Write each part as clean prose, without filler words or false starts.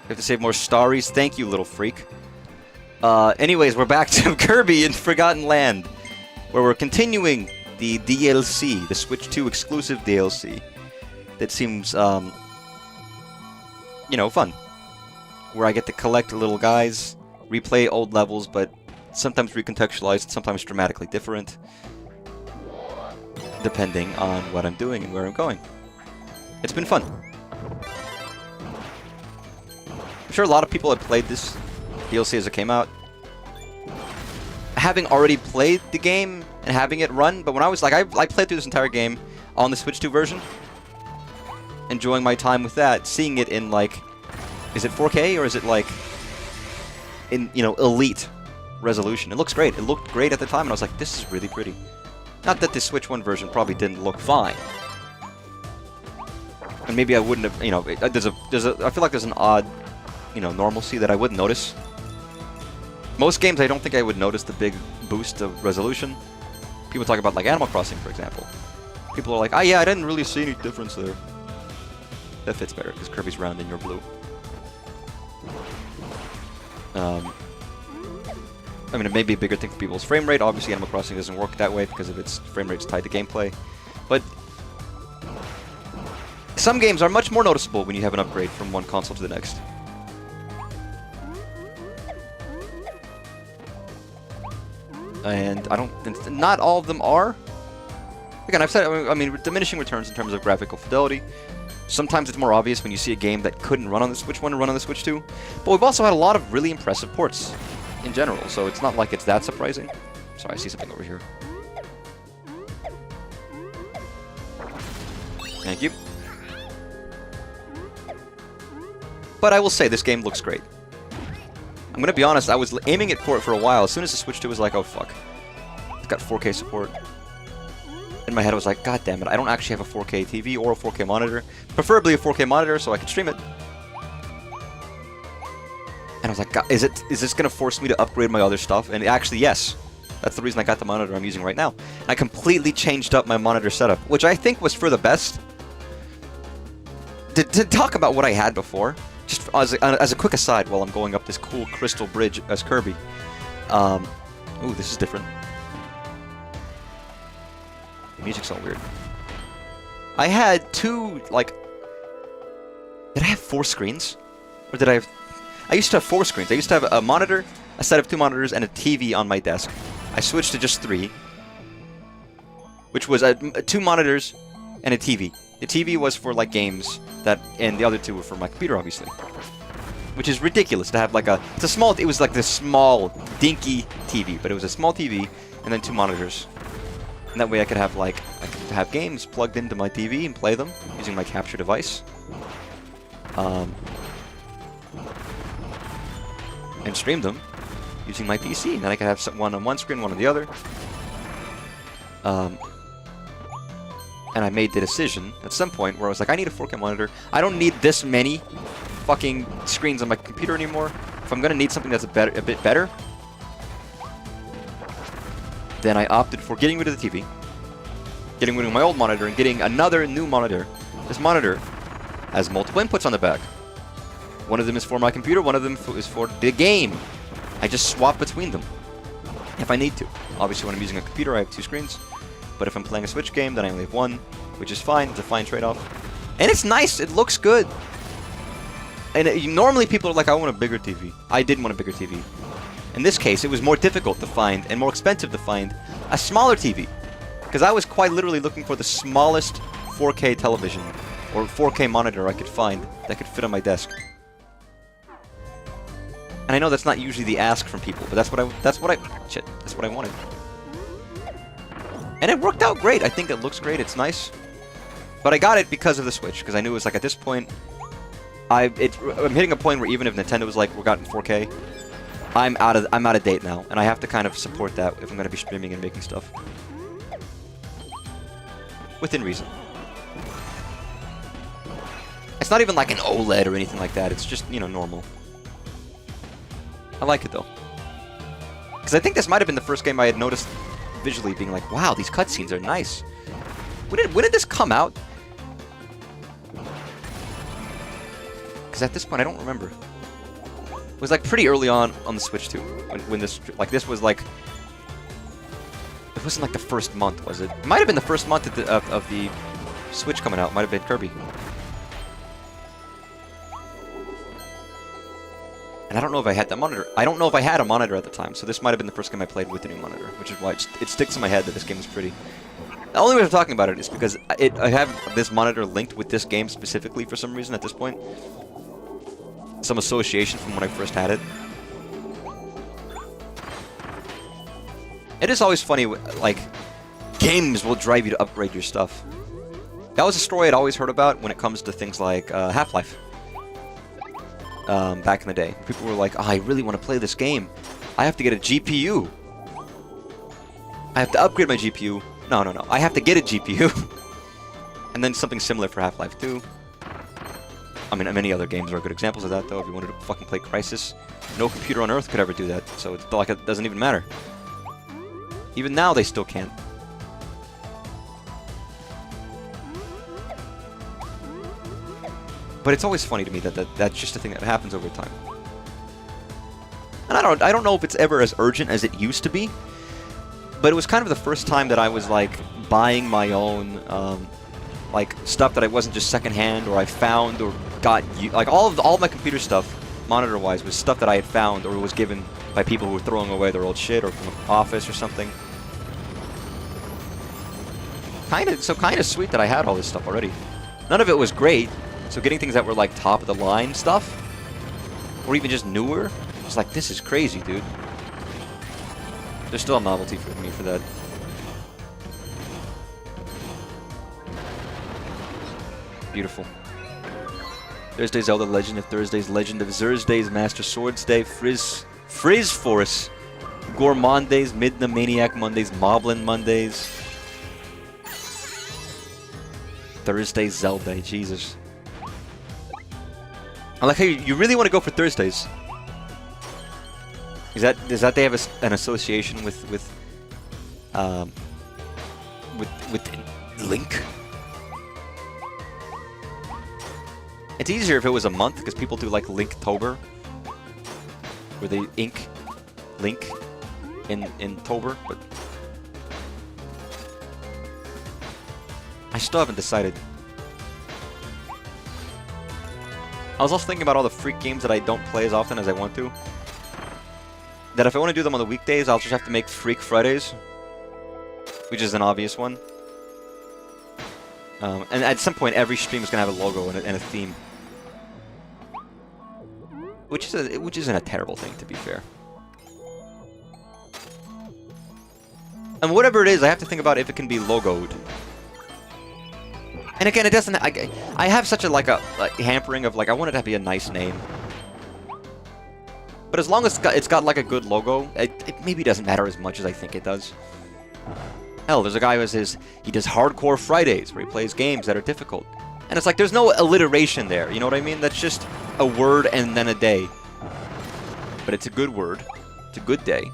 We have to save more starries. Thank you, little freak. Anyways, we're back to Kirby in Forgotten Land, where we're continuing the DLC, the Switch 2 exclusive DLC. That seems, you know, fun. Where I get to collect little guys, replay old levels, but sometimes recontextualized, sometimes dramatically different, depending on what I'm doing and where I'm going. It's been fun. I'm sure a lot of people have played this DLC as it came out, having already played the game and having it run, but when I was like, I played through this entire game on the Switch 2 version, enjoying my time with that, seeing it in like, is it 4K or is it like in, you know, elite resolution? It looks great. It looked great at the time, and I was like, this is really pretty. Not that the Switch 1 version probably didn't look fine. And maybe I wouldn't have, you know, I feel like there's an odd, you know, normalcy that I wouldn't notice. Most games, I don't think I would notice the big boost of resolution. People talk about, like, Animal Crossing, for example. People are like, oh yeah, I didn't really see any difference there. That fits better, because Kirby's round and you're blue. I mean, it may be a bigger thing for people's frame rate. Obviously, Animal Crossing doesn't work that way because of its frame rate's tied to gameplay. But some games are much more noticeable when you have an upgrade from one console to the next. And I don't... not all of them are. Again, I've said, I mean, diminishing returns in terms of graphical fidelity. Sometimes it's more obvious when you see a game that couldn't run on the Switch 1 and run on the Switch 2. But we've also had a lot of really impressive ports in general, so it's not like it's that surprising. Sorry, I see something over here. Thank you. But I will say, this game looks great. I'm gonna be honest, I was aiming at port for a while. As soon as the Switch 2 was like, oh fuck. It's got 4K support. In my head I was like, god damn it, I don't actually have a 4K TV or a 4K monitor. Preferably a 4K monitor so I can stream it. And I was like, god, is this gonna force me to upgrade my other stuff? And actually, yes. That's the reason I got the monitor I'm using right now. I completely changed up my monitor setup, which I think was for the best. To talk about what I had before, just as a quick aside while I'm going up this cool crystal bridge as Kirby. Ooh, this is different. The music's all weird. I had two, like... Did I have 4 screens? Or did I have... I used to have 4 screens. I used to have a monitor, a set of 2 monitors, and a TV on my desk. I switched to just 3. Which was 2 monitors and a TV. The TV was for, like, games, and the other 2 were for my computer, obviously. Which is ridiculous to have, like, it's a small... It was like this small, dinky TV, but it was a small TV, and then 2 monitors. And that way I could have, like, games plugged into my TV and play them using my capture device. And stream them using my PC. And then I could have one on one screen, one on the other. And I made the decision at some point where I was like, I need a 4K monitor. I don't need this many fucking screens on my computer anymore. If I'm gonna need something that's a bit better, then I opted for getting rid of the TV, getting rid of my old monitor, and getting another new monitor. This monitor has multiple inputs on the back. One of them is for my computer, one of them is for the game. I just swap between them if I need to. Obviously, when I'm using a computer, I have 2 screens. But if I'm playing a Switch game, then I only have 1, which is fine. It's a fine trade-off. And it's nice. It looks good. And normally people are like, I want a bigger TV. I didn't want a bigger TV. In this case, it was more difficult to find and more expensive to find a smaller TV. Because I was quite literally looking for the smallest 4K television or 4K monitor I could find that could fit on my desk. And I know that's not usually the ask from people, but that's what I wanted. And it worked out great. I think it looks great. It's nice. But I got it because of the Switch, because I knew it was like, at this point, I'm hitting a point where even if Nintendo was like, we're gotten 4K, I'm out of date now, and I have to kind of support that if I'm going to be streaming and making stuff. Within reason. It's not even like an OLED or anything like that. It's just, you know, normal. I like it, though. Because I think this might have been the first game I had noticed visually being like, wow, these cutscenes are nice. When did this come out? Because at this point, I don't remember. was like pretty early on the Switch too. When this was like, it wasn't like the first month, was it? It might have been the first month of the Switch coming out. Might have been Kirby. And I don't know if I had that monitor. I don't know if I had a monitor at the time, so this might have been the first game I played with the new monitor, which is why it sticks in my head that this game is pretty. The only reason I'm talking about it is because I have this monitor linked with this game specifically for some reason at this point. Some association from when I first had it. It is always funny, like, games will drive you to upgrade your stuff. That was a story I'd always heard about when it comes to things like Half-Life. Back in the day. People were like, oh, I really want to play this game. I have to get a GPU. I have to upgrade my GPU. No. I have to get a GPU. And then something similar for Half-Life 2. I mean, many other games are good examples of that, though. If you wanted to fucking play Crysis, no computer on Earth could ever do that. So it's like it doesn't even matter. Even now, they still can't. But it's always funny to me that that's just a thing that happens over time. And I don't know if it's ever as urgent as it used to be, but it was kind of the first time that I was like buying my own like stuff that I wasn't just secondhand or I found or got like all of my computer stuff, monitor-wise, was stuff that I had found or was given by people who were throwing away their old shit or from an office or something. Kind of sweet that I had all this stuff already. None of it was great. So getting things that were like top of the line stuff, or even just newer, it's like, this is crazy, dude. There's still a novelty for me for that. Beautiful. Thursday's Zelda Legend of Thursday's Legend of Thursday's Master Swords Day, Frizz Force, Gourmandays, Midna Maniac Mondays, Moblin Mondays, Thursday's Zelda, Jesus. I like how you really want to go for Thursdays. Does that they have an association with Link? It's easier if it was a month because people do like Linktober, where they ink Link in Tober, but I still haven't decided. I was also thinking about all the freak games that I don't play as often as I want to. That if I want to do them on the weekdays, I'll just have to make Freak Fridays, which is an obvious one. And at some point, every stream is going to have a logo and a theme. Which isn't a terrible thing, to be fair. And whatever it is, I have to think about if it can be logoed. And again, it doesn't. I have such a hampering of like I want it to be a nice name. But as long as it's got like a good logo, it maybe doesn't matter as much as I think it does. Hell, there's a guy who says he does Hardcore Fridays where he plays games that are difficult, and it's like there's no alliteration there. You know what I mean? That's just a word and then a day. But it's a good word. It's a good day.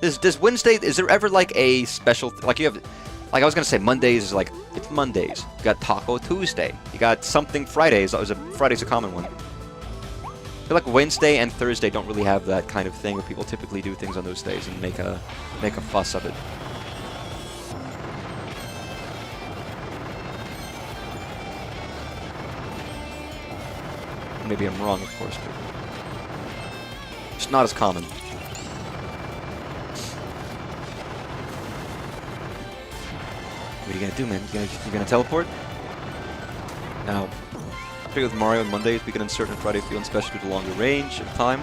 Does Wednesday, is there ever like a special, like you have, like I was going to say Mondays is like, it's Mondays. You got Taco Tuesday. You got something Fridays. Friday's a common one. I feel like Wednesday and Thursday don't really have that kind of thing where people typically do things on those days and make a fuss of it. Maybe I'm wrong, of course, but it's not as common. What are you gonna do, man? You gonna teleport? Now, I figure with Mario on Mondays, we can insert on Friday feeling special due to longer range of time.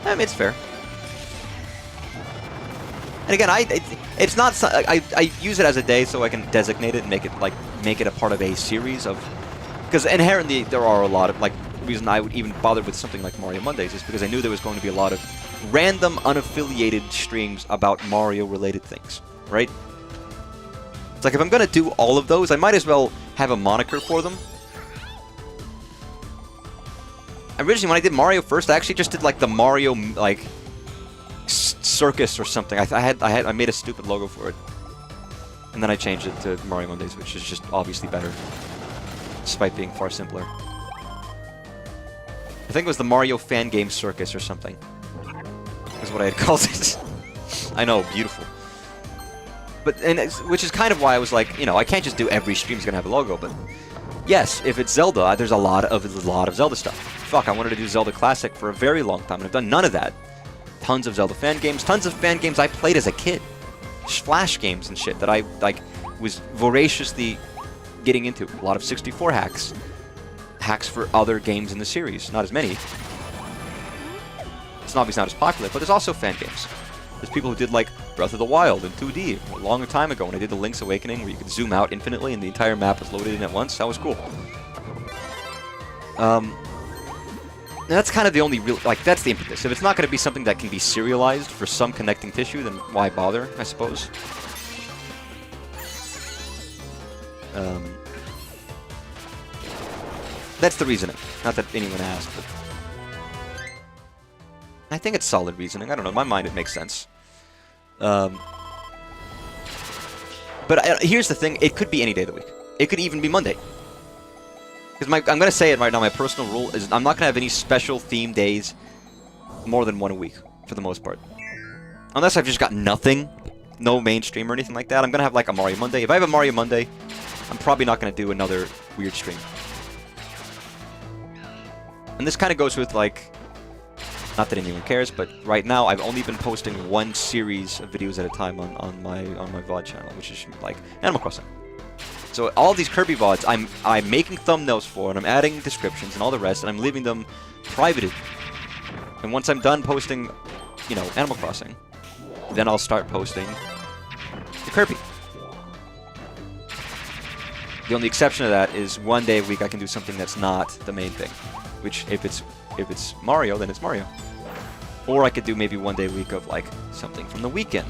I mean, it's fair. And again, it's not. I use it as a day so I can designate it and make it a part of a series of. Because inherently there are a lot of the reason I would even bother with something like Mario Mondays is because I knew there was going to be a lot of random, unaffiliated streams about Mario-related things, right? It's like if I'm gonna do all of those, I might as well have a moniker for them. Originally, when I did Mario first, I actually just did like the Mario circus or something. I made a stupid logo for it, and then I changed it to Mario Mondays, which is just obviously better. despite being far simpler. I think it was the Mario Fan Game Circus or something, is what I had called it. I know, beautiful. But which is kind of why I was like, you know, I can't just do every stream's gonna have a logo, but yes, if it's Zelda, there's a lot of Zelda stuff. Fuck, I wanted to do Zelda Classic for a very long time, and I've done none of that. Tons of Zelda fan games, tons of fan games I played as a kid. Flash games and shit that I, like, was voraciously getting into. A lot of 64 hacks. Hacks for other games in the series. Not as many. It's obviously not as popular, but there's also fan games. There's people who did, like, Breath of the Wild in 2D a long time ago when I did the Link's Awakening, where you could zoom out infinitely and the entire map was loaded in at once. That was cool. That's kind of the only real, like, that's the impetus. If it's not going to be something that can be serialized for some connecting tissue, then why bother, I suppose? That's the reasoning. Not that anyone asked, but I think it's solid reasoning. I don't know. In my mind, it makes sense. But here's the thing. It could be any day of the week. It could even be Monday. Because I'm going to say it right now, my personal rule is I'm not going to have any special theme days more than one a week, for the most part. Unless I've just got nothing, no mainstream or anything like that, I'm going to have like a Mario Monday. If I have a Mario Monday, I'm probably not going to do another weird stream. And this kind of goes with, like, not that anyone cares, but right now I've only been posting one series of videos at a time on my VOD channel, which is like Animal Crossing. So all these Kirby VODs, I'm making thumbnails for, and I'm adding descriptions and all the rest, and I'm leaving them privated. And once I'm done posting, you know, Animal Crossing, then I'll start posting the Kirby. The only exception to that is one day a week I can do something that's not the main thing. Which, if it's Mario, then it's Mario. Or I could do maybe one day a week of, like, something from the weekend.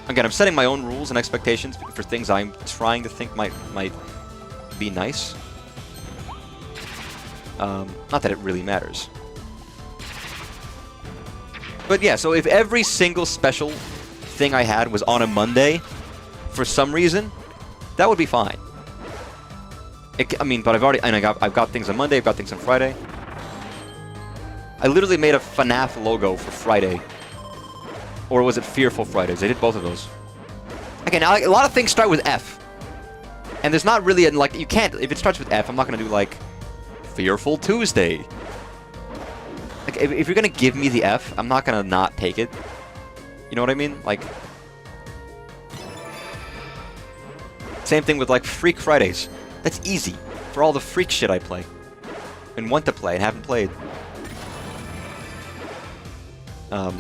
Again, I'm setting my own rules and expectations for things I'm trying to think might be nice. Not that it really matters. But yeah, so if every single special thing I had was on a Monday, for some reason, that would be fine. I mean, but I've got things on Monday, I've got things on Friday. I literally made a FNAF logo for Friday. Or was it Fearful Fridays? I did both of those. Okay, now, like, a lot of things start with F. And there's not really, like, you can't, if it starts with F, I'm not going to do, like, Fearful Tuesday. Like, if you're going to give me the F, I'm not going to not take it. You know what I mean? Like, same thing with, like, Freak Fridays. That's easy for all the freak shit I play. And want to play and haven't played. But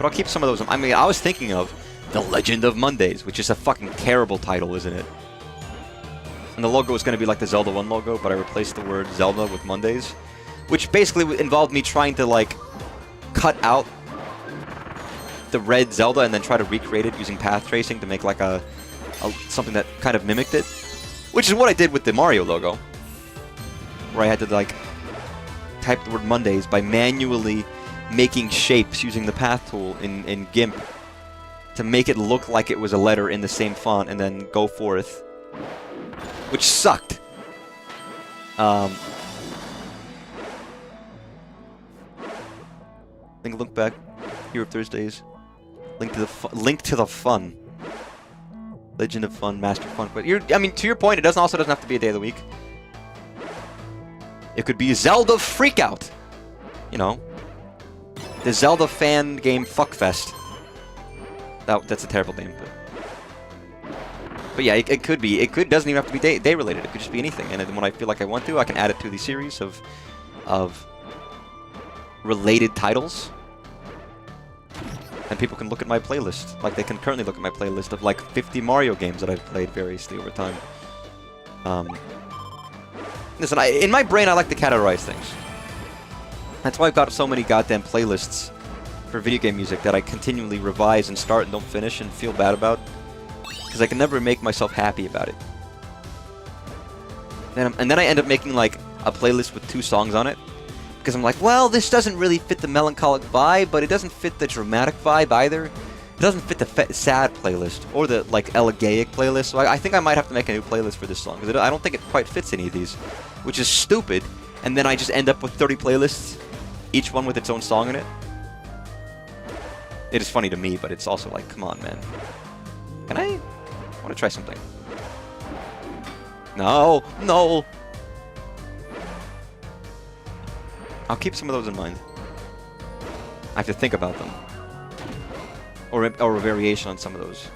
I'll keep some of those. I mean, I was thinking of The Legend of Mondays, which is a fucking terrible title, isn't it? And the logo is going to be like the Zelda 1 logo, but I replaced the word Zelda with Mondays. Which basically involved me trying to, like, cut out the red Zelda and then try to recreate it using path tracing to make, like, something that kind of mimicked it. Which is what I did with the Mario logo. Where I had to, like, type the word Mondays by manually making shapes using the path tool in GIMP to make it look like it was a letter in the same font and then go forth. Which sucked. Think look back. Hero Thursdays. Link to the fun. Legend of Fun, Master Fun. But I mean, to your point, it also doesn't have to be a day of the week. It could be Zelda Freakout. You know, the Zelda fan game fuckfest. That's a terrible name, but yeah, it could be. It doesn't even have to be day related. It could just be anything. And then when I feel like I want to, I can add it to the series of related titles. And people can look at my playlist, like they can currently look at my playlist of like 50 Mario games that I've played variously over time. Listen, in my brain, I like to categorize things. That's why I've got so many goddamn playlists for video game music that I continually revise and start and don't finish and feel bad about. Because I can never make myself happy about it. And then I end up making like a playlist with 2 songs on it. Because I'm like, well, this doesn't really fit the melancholic vibe, but it doesn't fit the dramatic vibe either. It doesn't fit the sad playlist or the like elegaic playlist. So I think I might have to make a new playlist for this song because I don't think it quite fits any of these, which is stupid. And then I just end up with 30 playlists, each one with its own song in it. It is funny to me, but it's also like, come on, man. Can I want to try something? No, no. I'll keep some of those in mind. I have to think about them. Or a variation on some of those.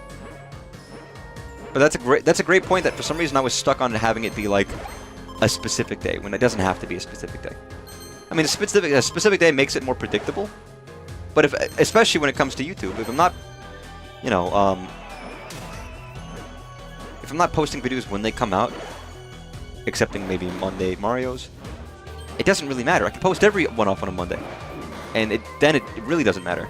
But that's a great point that for some reason I was stuck on having it be like a specific day when it doesn't have to be a specific day. I mean, a specific day makes it more predictable. But especially when it comes to YouTube, if I'm not, you know, if I'm not posting videos when they come out, excepting maybe Monday Mario's, it doesn't really matter. I can post every one off on a Monday, and then it really doesn't matter.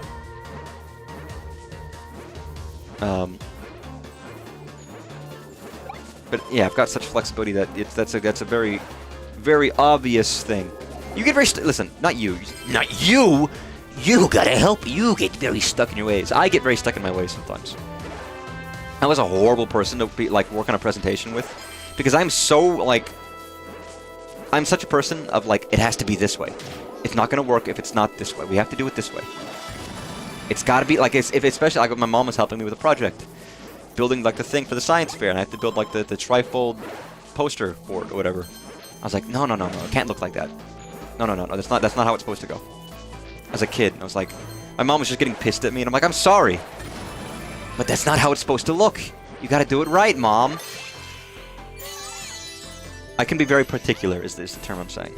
But yeah, I've got such flexibility that that's a very, very obvious thing. You get very listen, not you. You gotta help. You get very stuck in your ways. I get very stuck in my ways sometimes. I was a horrible person to be like work on a presentation with, because I'm so like, I'm such a person of like, it has to be this way. It's not gonna work if it's not this way. We have to do it this way. It's gotta be like, if especially like my mom was helping me with a project, building like the thing for the science fair, and I had to build like the trifold poster board or whatever. I was like, no, it can't look like that. No, that's not how it's supposed to go. As a kid, I was like, my mom was just getting pissed at me, and I'm like, I'm sorry, but that's not how it's supposed to look. You gotta do it right, Mom. I can be very particular, is the term I'm saying.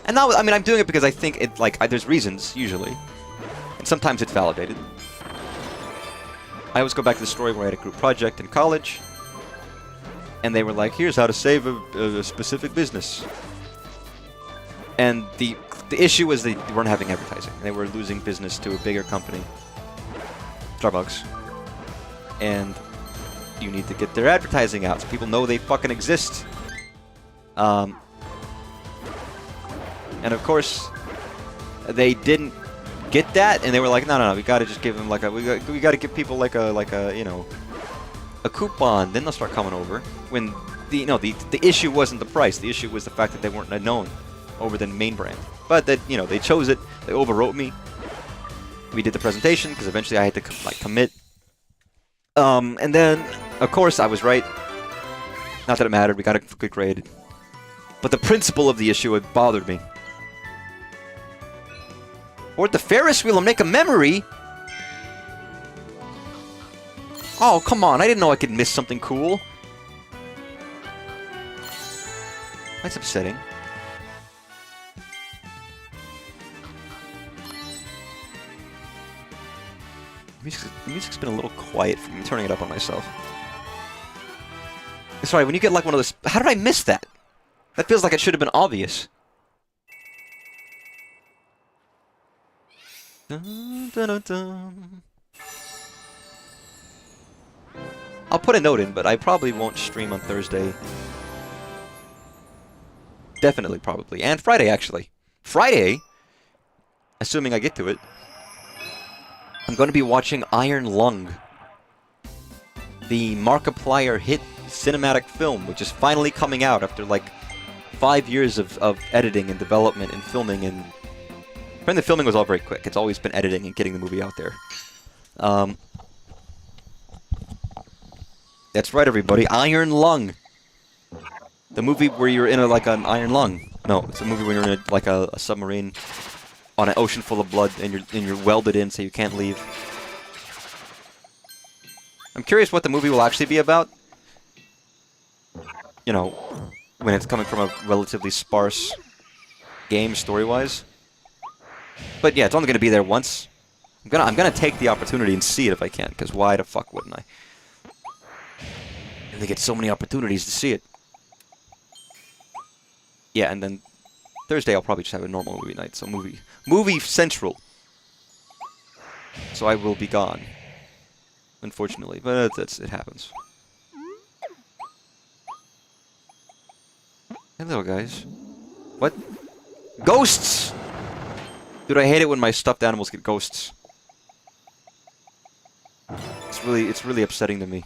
And now, I mean, I'm doing it because I think it, like, there's reasons, usually. And sometimes it's validated. I always go back to the story where I had a group project in college, and they were like, here's how to save a specific business. And the issue was they weren't having advertising. They were losing business to a bigger company, Starbucks. And you need to get their advertising out so people know they fucking exist. And of course, they didn't get that, and they were like, no, we gotta just give them like we gotta give people like a you know, a coupon. Then they'll start coming over. When the issue wasn't the price. The issue was the fact that they weren't known over the main brand. But that, you know, they chose it. They overwrote me. We did the presentation because eventually I had to commit. And then of course I was right. Not that it mattered. We got a good grade. But the principle of the issue had bothered me. Or the Ferris wheel and make a memory. Oh, come on. I didn't know I could miss something cool. That's upsetting. The music's been a little quiet for me. I'm turning it up on myself. Sorry, when you get like one of those... How did I miss that? That feels like it should have been obvious. Dun, dun, dun, dun. I'll put a note in, but I probably won't stream on Thursday. Definitely, probably. And Friday, actually. Friday, assuming I get to it, I'm going to be watching Iron Lung, the Markiplier hit cinematic film, which is finally coming out after like 5 years of editing and development and filming. And the filming was all very quick. It's always been editing and getting the movie out there. That's right, everybody. Iron Lung. The movie where you're in like an iron lung. No, it's a movie where you're in a submarine on an ocean full of blood, and you're welded in so you can't leave. I'm curious what the movie will actually be about. You know, when it's coming from a relatively sparse game story-wise. But yeah, it's only going to be there once. I'm gonna take the opportunity and see it if I can, because why the fuck wouldn't I? And they get so many opportunities to see it. Yeah, and then Thursday I'll probably just have a normal movie night, so movie central. So I will be gone, unfortunately, but it happens. Hello, guys. What? Ghosts! Dude, I hate it when my stuffed animals get ghosts. it's really upsetting to me.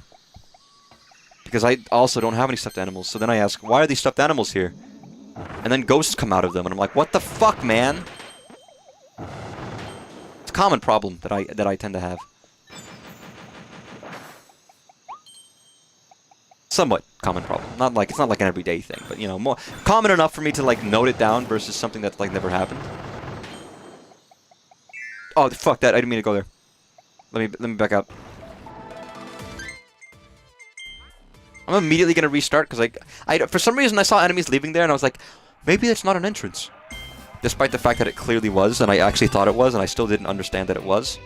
Because I also don't have any stuffed animals, so then I ask, why are these stuffed animals here? And then ghosts come out of them, and I'm like, what the fuck, man? It's a common problem that I tend to have. Somewhat common problem. It's not like an everyday thing, but you know, more common enough for me to like note it down versus something that's like never happened. Oh fuck that! I didn't mean to go there. Let me back out. I'm immediately gonna restart because I for some reason I saw enemies leaving there and I was like, maybe that's not an entrance, despite the fact that it clearly was, and I actually thought it was, and I still didn't understand that it was.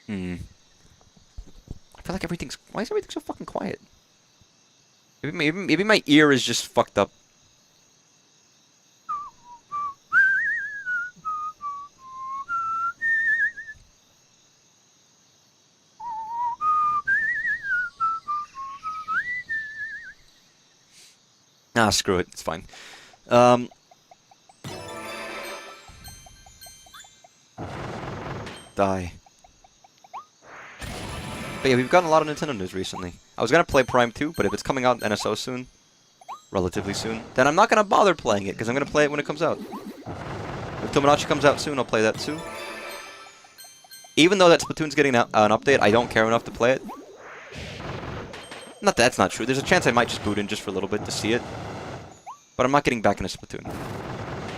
I feel like everything's... Why is everything so fucking quiet? Maybe my ear is just fucked up. Ah, screw it. It's fine. Die. But yeah, we've gotten a lot of Nintendo news recently. I was gonna play Prime 2, but if it's coming out NSO soon, relatively soon, then I'm not gonna bother playing it, because I'm gonna play it when it comes out. If Tomodachi comes out soon, I'll play that too. Even though that Splatoon's getting an update, I don't care enough to play it. Not that that's not true. There's a chance I might just boot in just for a little bit to see it. But I'm not getting back into Splatoon.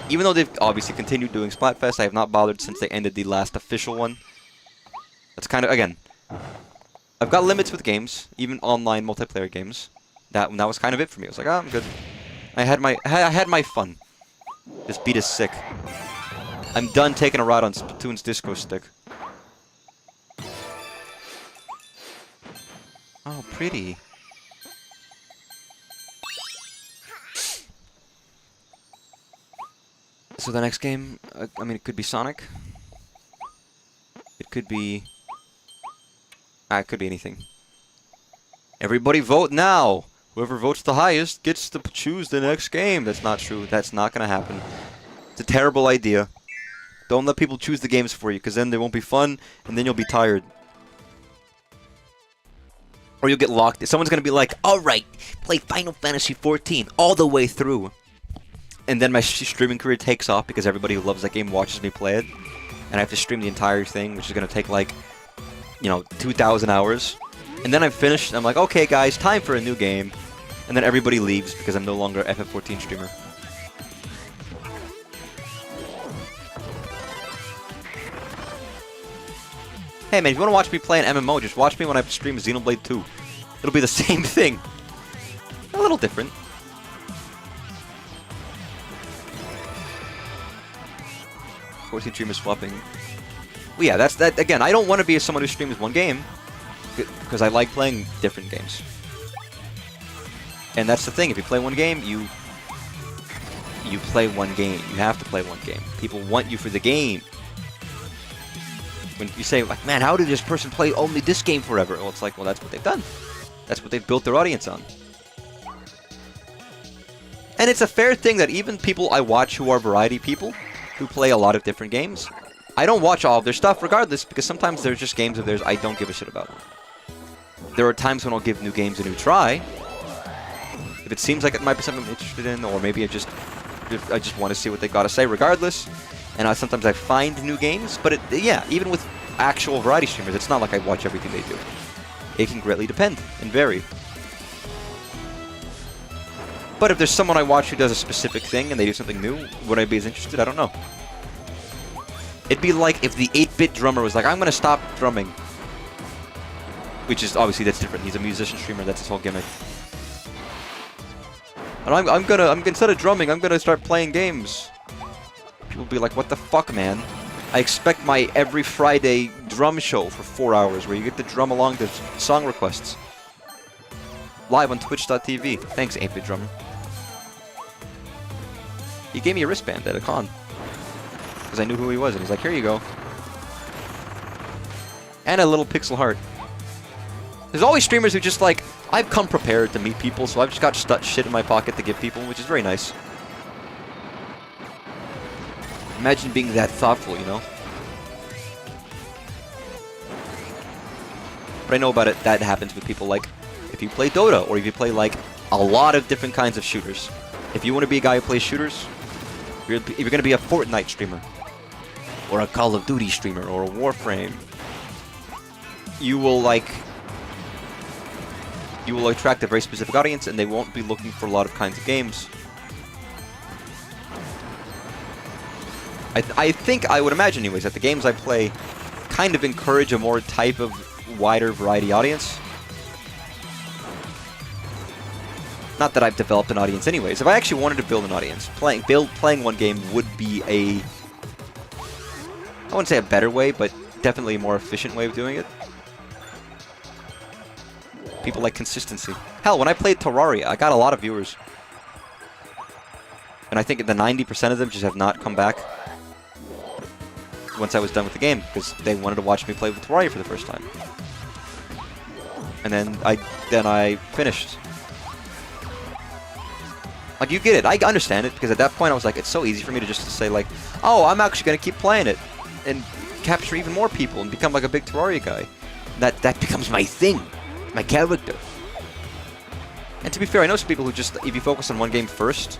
Even though they've obviously continued doing Splatfest, I have not bothered since they ended the last official one. That's kind of, again, I've got limits with games, even online multiplayer games. That was kind of it for me. I was like, oh, I'm good. I had my fun. This beat is sick. I'm done taking a ride on Splatoon's disco stick. Oh, pretty. So the next game, I mean, it could be Sonic. It could be... it could be anything. Everybody vote now! Whoever votes the highest gets to choose the next game. That's not true. That's not gonna happen. It's a terrible idea. Don't let people choose the games for you, because then they won't be fun, and then you'll be tired. Or you'll get locked. Someone's gonna be like, alright, play Final Fantasy XIV all the way through. And then my streaming career takes off because everybody who loves that game watches me play it. And I have to stream the entire thing, which is gonna take like, you know, 2,000 hours. And then I'm finished, and I'm like, okay guys, time for a new game. And then everybody leaves because I'm no longer a FF14 streamer. Hey man, if you want to watch me play an MMO, just watch me when I stream Xenoblade 2. It'll be the same thing. A little different. Streamers swapping. Well, yeah, that's that. Again, I don't want to be someone who streams one game because I like playing different games. And that's the thing. If you play one game, you play one game. You have to play one game. People want you for the game. When you say, like, man, how did this person play only this game forever? Well, it's like, well, that's what they've done. That's what they've built their audience on. And it's a fair thing that even people I watch who are variety people, who play a lot of different games, I don't watch all of their stuff regardless, because sometimes there's just games of theirs I don't give a shit about. There are times when I'll give new games a new try, if it seems like it might be something I'm interested in, or maybe I just want to see what they got to say regardless. And sometimes I find new games, but yeah, even with actual variety streamers, it's not like I watch everything they do. It can greatly depend and vary. But if there's someone I watch who does a specific thing and they do something new, would I be as interested? I don't know. It'd be like if the 8-bit drummer was like, I'm going to stop drumming. Which is, obviously, that's different. He's a musician streamer. That's his whole gimmick. And instead of drumming, I'm going to start playing games. People will be like, what the fuck, man? I expect my every Friday drum show for 4 hours where you get to drum along to song requests. Live on twitch.tv. Thanks, 8-bit drummer. He gave me a wristband at a con. Because I knew who he was, and he's like, here you go. And a little pixel heart. There's always streamers who just like, I've come prepared to meet people, so I've just got shit in my pocket to give people, which is very nice. Imagine being that thoughtful, you know? But I know about it, that happens with people like, if you play Dota, or if you play like a lot of different kinds of shooters. If you want to be a guy who plays shooters, if you're going to be a Fortnite streamer, or a Call of Duty streamer, or a Warframe, you will attract a very specific audience, and they won't be looking for a lot of kinds of games. I think, I would imagine anyways, that the games I play kind of encourage a more type of wider variety audience. Not that I've developed an audience anyways. If I actually wanted to build an audience, playing one game would be I wouldn't say a better way, but definitely a more efficient way of doing it. People like consistency. Hell, when I played Terraria, I got a lot of viewers. And I think the 90% of them just have not come back once I was done with the game, because they wanted to watch me play with Terraria for the first time. And then I finished. Like, you get it. I understand it, because at that point I was like, it's so easy for me to just say like, oh, I'm actually going to keep playing it and capture even more people and become like a big Terraria guy. That becomes my thing, my character. And to be fair, I know some people who just, if you focus on one game first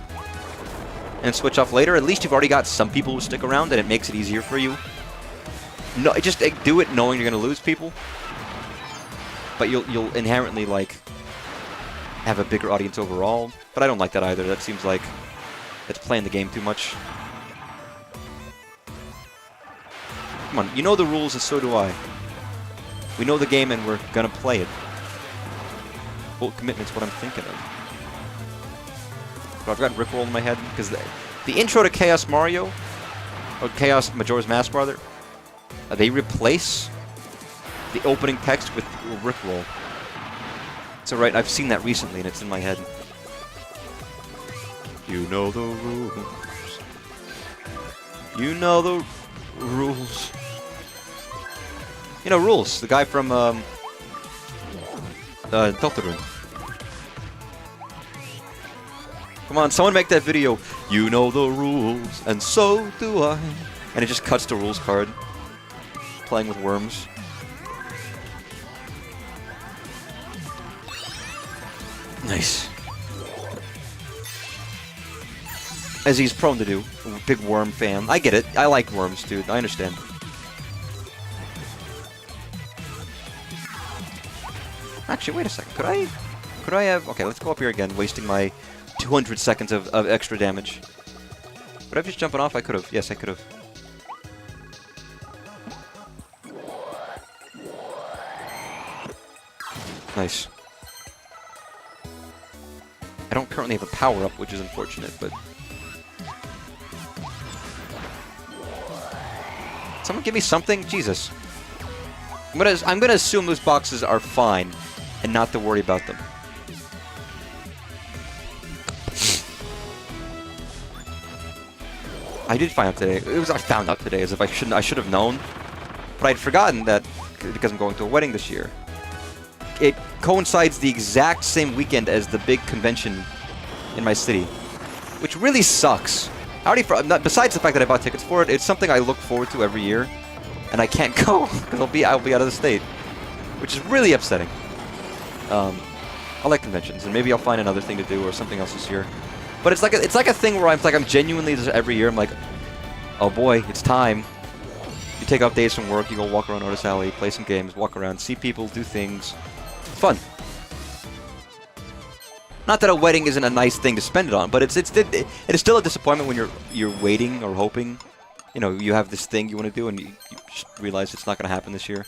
and switch off later, at least you've already got some people who stick around, and it makes it easier for you. No, just do it knowing you're going to lose people, but you'll inherently like have a bigger audience overall. But I don't like that either. That seems like it's playing the game too much. Come on, you know the rules, and so do I. We know the game, and we're gonna play it. Full commitment's what I'm thinking of. But I've got Rickroll in my head, because the intro to Chaos Mario, or Chaos Majora's Mask rather, they replace the opening text with Rickroll. So right, I've seen that recently, and it's in my head. You know the rules. You know the rules. You know, Rules, the guy from Deltarune. Come on, someone make that video. You know the rules, and so do I. And it just cuts to Rules card. Playing with worms. Nice. As he's prone to do. Big worm fan. I get it. I like worms, dude. I understand. Actually, wait a second. Could I have... Okay, let's go up here again, wasting my 200 seconds of extra damage. Could I have just jumping off? I could have. Yes, I could have. Nice. I don't currently have a power-up, which is unfortunate, but... Someone give me something? Jesus. I'm gonna assume those boxes are fine, and not to worry about them. I did find out today. I found out today, as if I should have known. But I'd forgotten that, because I'm going to a wedding this year. It coincides the exact same weekend as the big convention in my city, which really sucks. Besides the fact that I bought tickets for it, it's something I look forward to every year, and I can't go because I'll be out of the state, which is really upsetting. I like conventions, and maybe I'll find another thing to do or something else this year. But it's like a thing where I'm genuinely just every year I'm like, oh boy, it's time. You take off days from work, you go walk around Otis Alley, play some games, walk around, see people, do things. Fun. Not that a wedding isn't a nice thing to spend it on, but it is still a disappointment when you're waiting or hoping. You know, you have this thing you want to do, and you just realize it's not going to happen this year.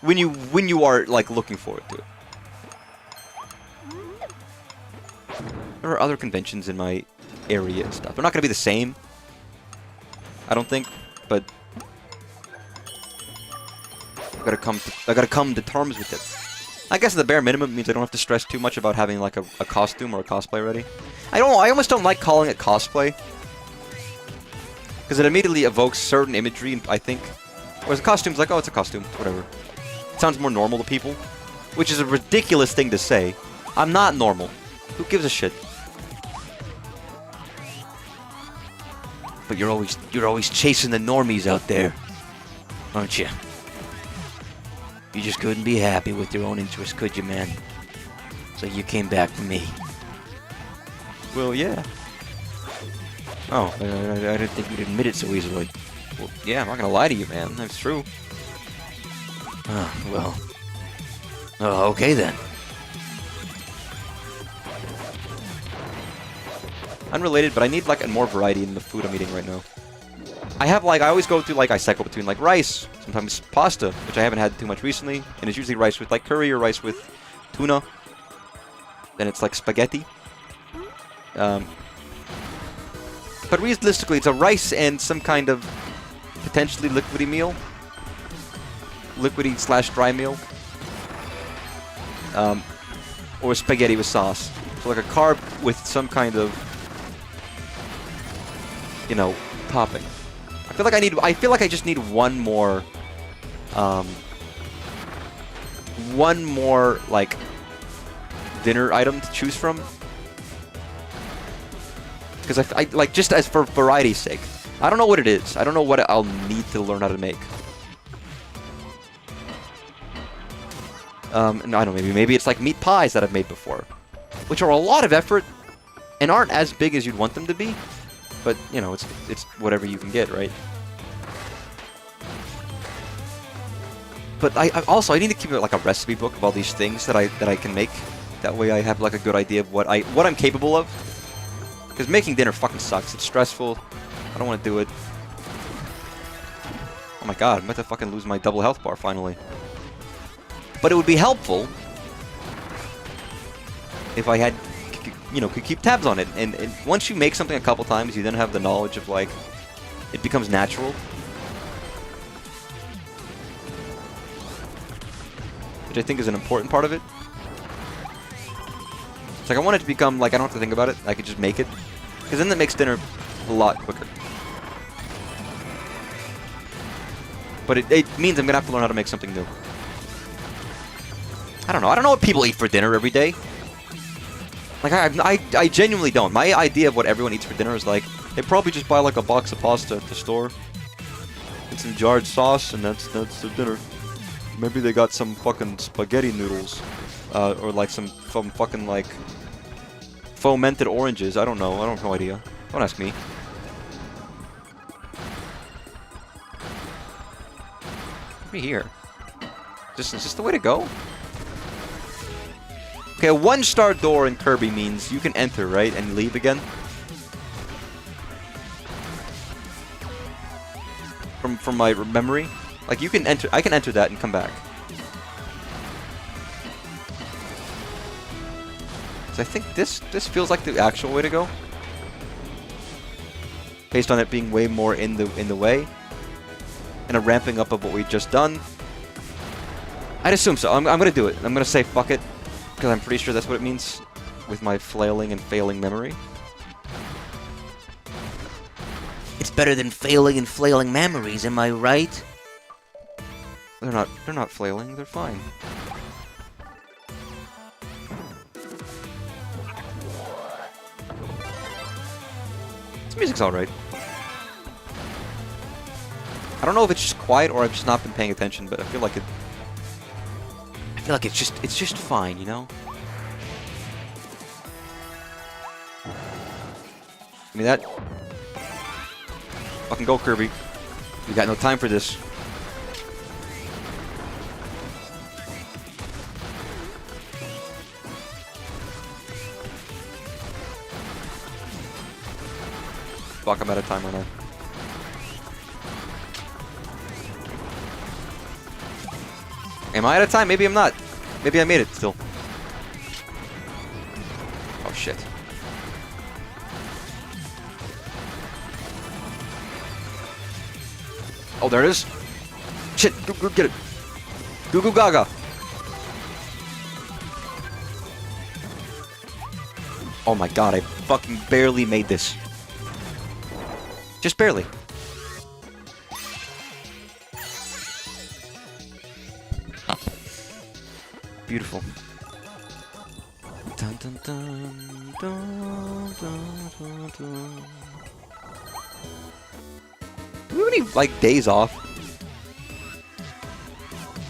When you are like looking forward to it. There are other conventions in my area and stuff. They're not going to be the same, I don't think, but I gotta come to terms with it. I guess the bare minimum means I don't have to stress too much about having like a costume or a cosplay ready. I almost don't like calling it cosplay, because it immediately evokes certain imagery, I think. Whereas a costume's like, oh, it's a costume, whatever. It sounds more normal to people, which is a ridiculous thing to say. I'm not normal. Who gives a shit? But you're always chasing the normies out there, aren't you? You just couldn't be happy with your own interests, could you, man? So you came back to me. Well, yeah. Oh, I didn't think you'd admit it so easily. Well, yeah, I'm not gonna lie to you, man. That's true. Oh, well. Oh, okay then. Unrelated, but I need like more variety in the food I'm eating right now. I always go through I cycle between like rice, sometimes pasta, which I haven't had too much recently, and it's usually rice with like curry or rice with tuna. Then it's like spaghetti. But realistically, it's a rice and some kind of potentially liquidy meal. Liquidy/dry meal. Or spaghetti with sauce. So like a carb with some kind of, you know, topping. I feel like I just need one more like dinner item to choose from. Because I like, just as for variety's sake. I don't know what it is. I don't know what I'll need to learn how to make. I don't know, maybe it's like meat pies that I've made before, which are a lot of effort and aren't as big as you'd want them to be. But, you know, it's whatever you can get, right? But I need to keep like a recipe book of all these things that I can make. That way I have like a good idea of what I'm capable of. Because making dinner fucking sucks. It's stressful. I don't want to do it. Oh my god, I'm about to fucking lose my double health bar finally. But it would be helpful if I had, you know, could keep tabs on it. And once you make something a couple times, you then have the knowledge of, like, it becomes natural. Which I think is an important part of it. It's like, I want it to become, like, I don't have to think about it. I could just make it. Because then that makes dinner a lot quicker. But it means I'm going to have to learn how to make something new. I don't know. I don't know what people eat for dinner every day. Like, I genuinely don't. My idea of what everyone eats for dinner is like, they probably just buy like a box of pasta at the store. It's in jarred sauce, and that's their dinner. Maybe they got some fucking spaghetti noodles. Or like some fucking like fomented oranges. I don't know. I have no idea. Don't ask me. Over here. Is this the way to go? Okay, a 1-star door in Kirby means you can enter, right? And leave again? From my memory? Like, you can enter, I can enter that and come back. So I think this feels like the actual way to go. Based on it being way more in the way. And a ramping up of what we've just done. I'd assume so. I'm gonna do it. I'm gonna say fuck it. Because I'm pretty sure that's what it means with my flailing and failing memory. It's better than failing and flailing memories, am I right? They're not flailing, they're fine. This music's alright. I don't know if it's just quiet or I've just not been paying attention, but I feel like it's just fine, you know? Give me that. Fucking go, Kirby. We got no time for this. Fuck, I'm out of time on that. Am I out of time? Maybe I'm not. Maybe I made it still. Oh shit. Oh, there it is. Shit, go get it. Goo goo gaga. Oh my god, I fucking barely made this. Just barely. Beautiful. Dun, dun, dun, dun, dun, dun, dun. we have any, like, days off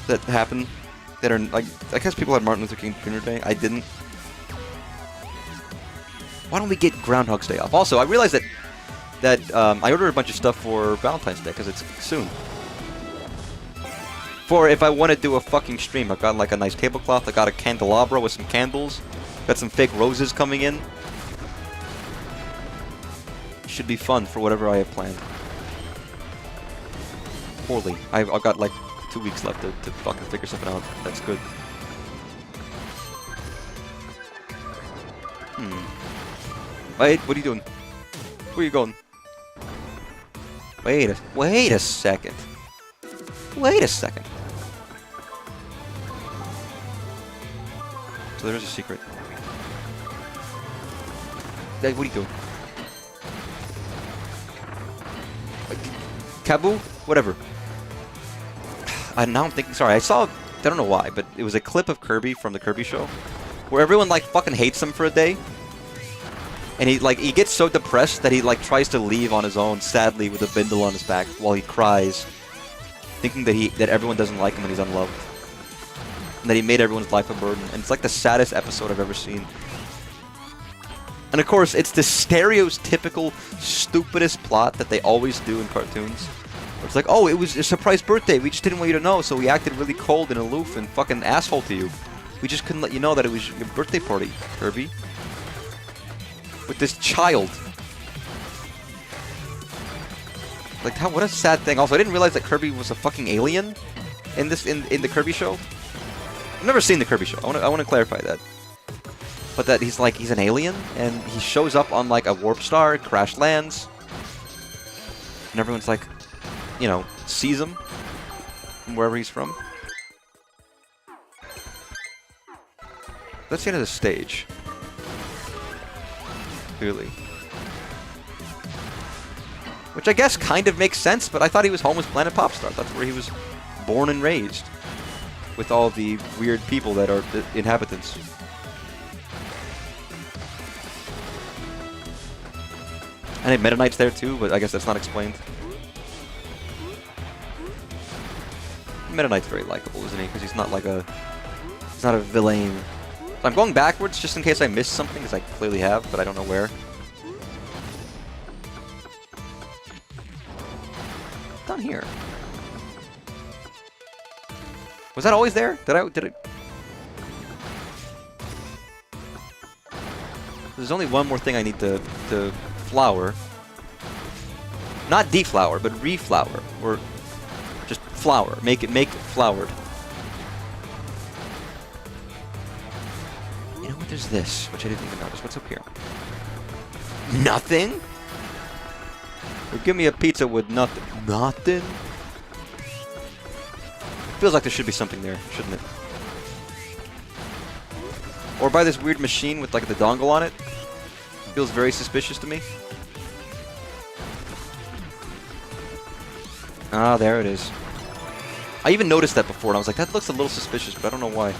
that happen that are, like, I guess people had Martin Luther King Jr. Day. I didn't. Why don't we get Groundhog's Day off? Also, I realized that I ordered a bunch of stuff for Valentine's Day because it's soon. For if I want to do a fucking stream, I've got like a nice tablecloth. I got a candelabra with some candles. Got some fake roses coming in. Should be fun for whatever I have planned. Poorly. I've got like 2 weeks left to fucking figure something out. That's good. Wait, what are you doing? Where are you going? Wait a second. Wait a second. So there is a secret. Hey, what are you doing? Kabu? Whatever. Now I'm thinking, sorry, I don't know why, but it was a clip of Kirby from the Kirby show where everyone like fucking hates him for a day. And he gets so depressed that he like tries to leave on his own, sadly, with a bindle on his back while he cries, thinking that everyone doesn't like him and he's unloved, and that he made everyone's life a burden. And it's like the saddest episode I've ever seen. And of course, it's the stereotypical stupidest plot that they always do in cartoons. Where it's like, oh, it was a surprise birthday. We just didn't want you to know, so we acted really cold and aloof and fucking asshole to you. We just couldn't let you know that it was your birthday party, Kirby. With this child. Like, what a sad thing. Also, I didn't realize that Kirby was a fucking alien in the Kirby show. I've never seen the Kirby show. I want to clarify that. But that he's an alien, and he shows up on like a warp star, crash lands, and everyone's like, you know, sees him from wherever he's from. That's the end of the stage. Clearly. Which I guess kind of makes sense, but I thought he was home with Planet Popstar. That's where he was born and raised. With all the weird people that are the inhabitants. And they Meta Knight's there too, but I guess that's not explained. Meta Knight's very likable, isn't he? Because he's not like he's not a villain. So I'm going backwards just in case I missed something, because I clearly have, but I don't know where. Down here. Was that always there? Did it? There's only one more thing I need to flower. Not deflower, but reflower. Or just flower. Make it flowered. You know what? There's this, which I didn't even notice. What's up here? Nothing? Or give me a pizza with nothing. Nothing? Feels like there should be something there, shouldn't it? Or buy this weird machine with like the dongle on it. Feels very suspicious to me. Ah, there it is. I even noticed that before, and I was like, that looks a little suspicious, but I don't know why.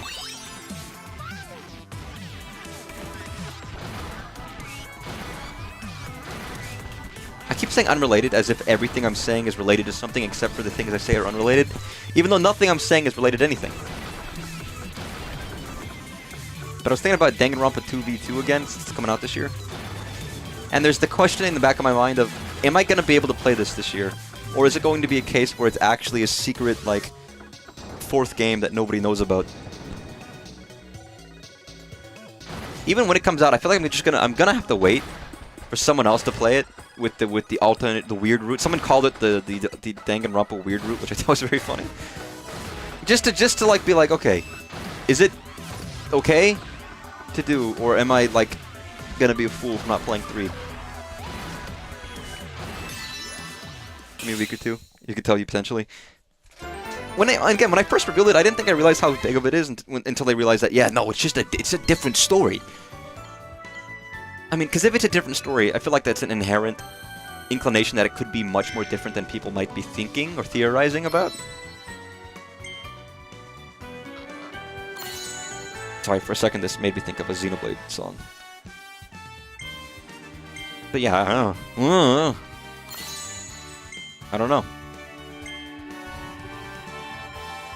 I keep saying unrelated as if everything I'm saying is related to something except for the things I say are unrelated, even though nothing I'm saying is related to anything. But I was thinking about Danganronpa 2v2 again, since it's coming out this year. And there's the question in the back of my mind of, am I going to be able to play this year? Or is it going to be a case where it's actually a secret, like, 4th game that nobody knows about? Even when it comes out, I feel like I'm gonna have to wait for someone else to play it with the alternate, the weird route. Someone called it the Danganronpa weird route, which I thought was very funny. Just to like be like, okay, is it okay to do, or am I like gonna be a fool for not playing 3? Give me a week or two. You could tell you potentially. When I first revealed it, I didn't think I realized how big of it is until I realized that, yeah, no, it's a different story. I mean, because if it's a different story, I feel like that's an inherent inclination that it could be much more different than people might be thinking or theorizing about. Sorry, for a second this made me think of a Xenoblade song. But yeah, I don't know. I don't know.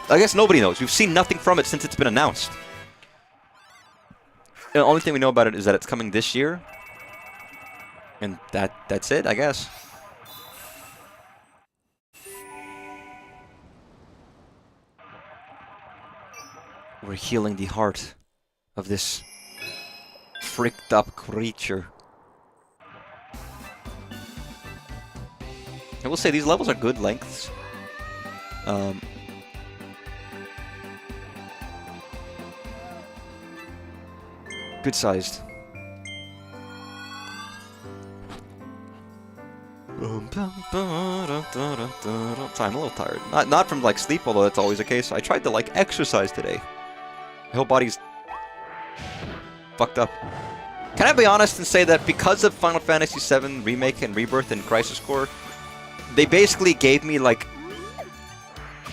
I guess nobody knows. We've seen nothing from it since it's been announced. The only thing we know about it is that it's coming this year. And that's it, I guess. We're healing the heart of this fricked up creature. I will say these levels are good lengths. Good sized. Sorry, I'm a little tired. Not from like sleep, although that's always the case. I tried to like exercise today. My whole body's fucked up. Can I be honest and say that because of Final Fantasy VII Remake and Rebirth and Crisis Core, they basically gave me like,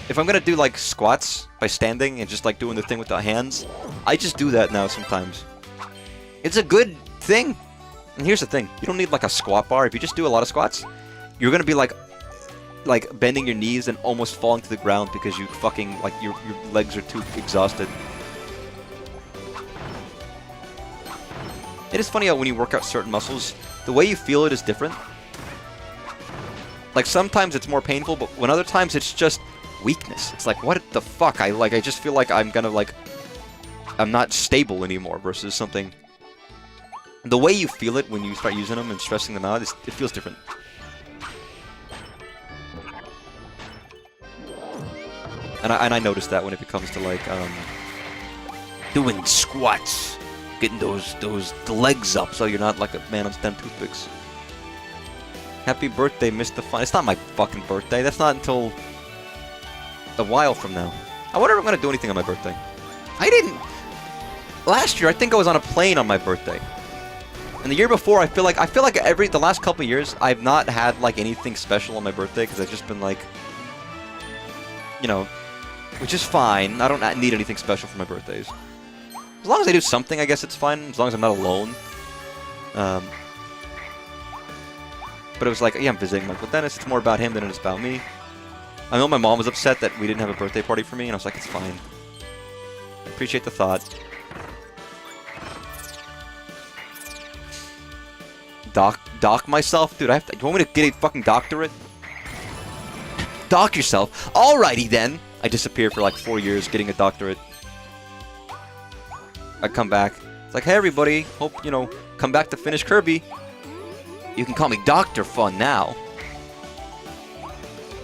if I'm gonna do like squats by standing and just like doing the thing with the hands, I just do that now sometimes. It's a good thing. And here's the thing, you don't need like a squat bar. If you just do a lot of squats, you're gonna be like bending your knees and almost falling to the ground because you fucking, like, your legs are too exhausted. It is funny how when you work out certain muscles, the way you feel it is different. Like, sometimes it's more painful, but when other times it's just weakness. It's like, what the fuck? I just feel like I'm gonna, like, I'm not stable anymore versus something. The way you feel it when you start using them and stressing them out, it feels different. And I noticed that when it comes to, like, doing squats. Getting those legs up so you're not like a man on stem toothpicks. Happy birthday, Mr. Fun. It's not my fucking birthday. That's not until a while from now. I wonder if I'm gonna do anything on my birthday. I didn't. Last year, I think I was on a plane on my birthday. And the year before, I feel like the last couple of years, I've not had like anything special on my birthday because I've just been like, you know, which is fine. I don't need anything special for my birthdays. As long as I do something, I guess it's fine. As long as I'm not alone. But it was like, yeah, I'm visiting Michael Dennis. It's more about him than it is about me. I know my mom was upset that we didn't have a birthday party for me, and I was like, it's fine. I appreciate the thought. Dock myself? Dude, do you want me to get a fucking doctorate? Dock yourself? Alrighty then! I disappeared for like 4 years getting a doctorate. I come back. It's like, hey everybody, hope, you know, come back to finish Kirby. You can call me Dr. Fun now.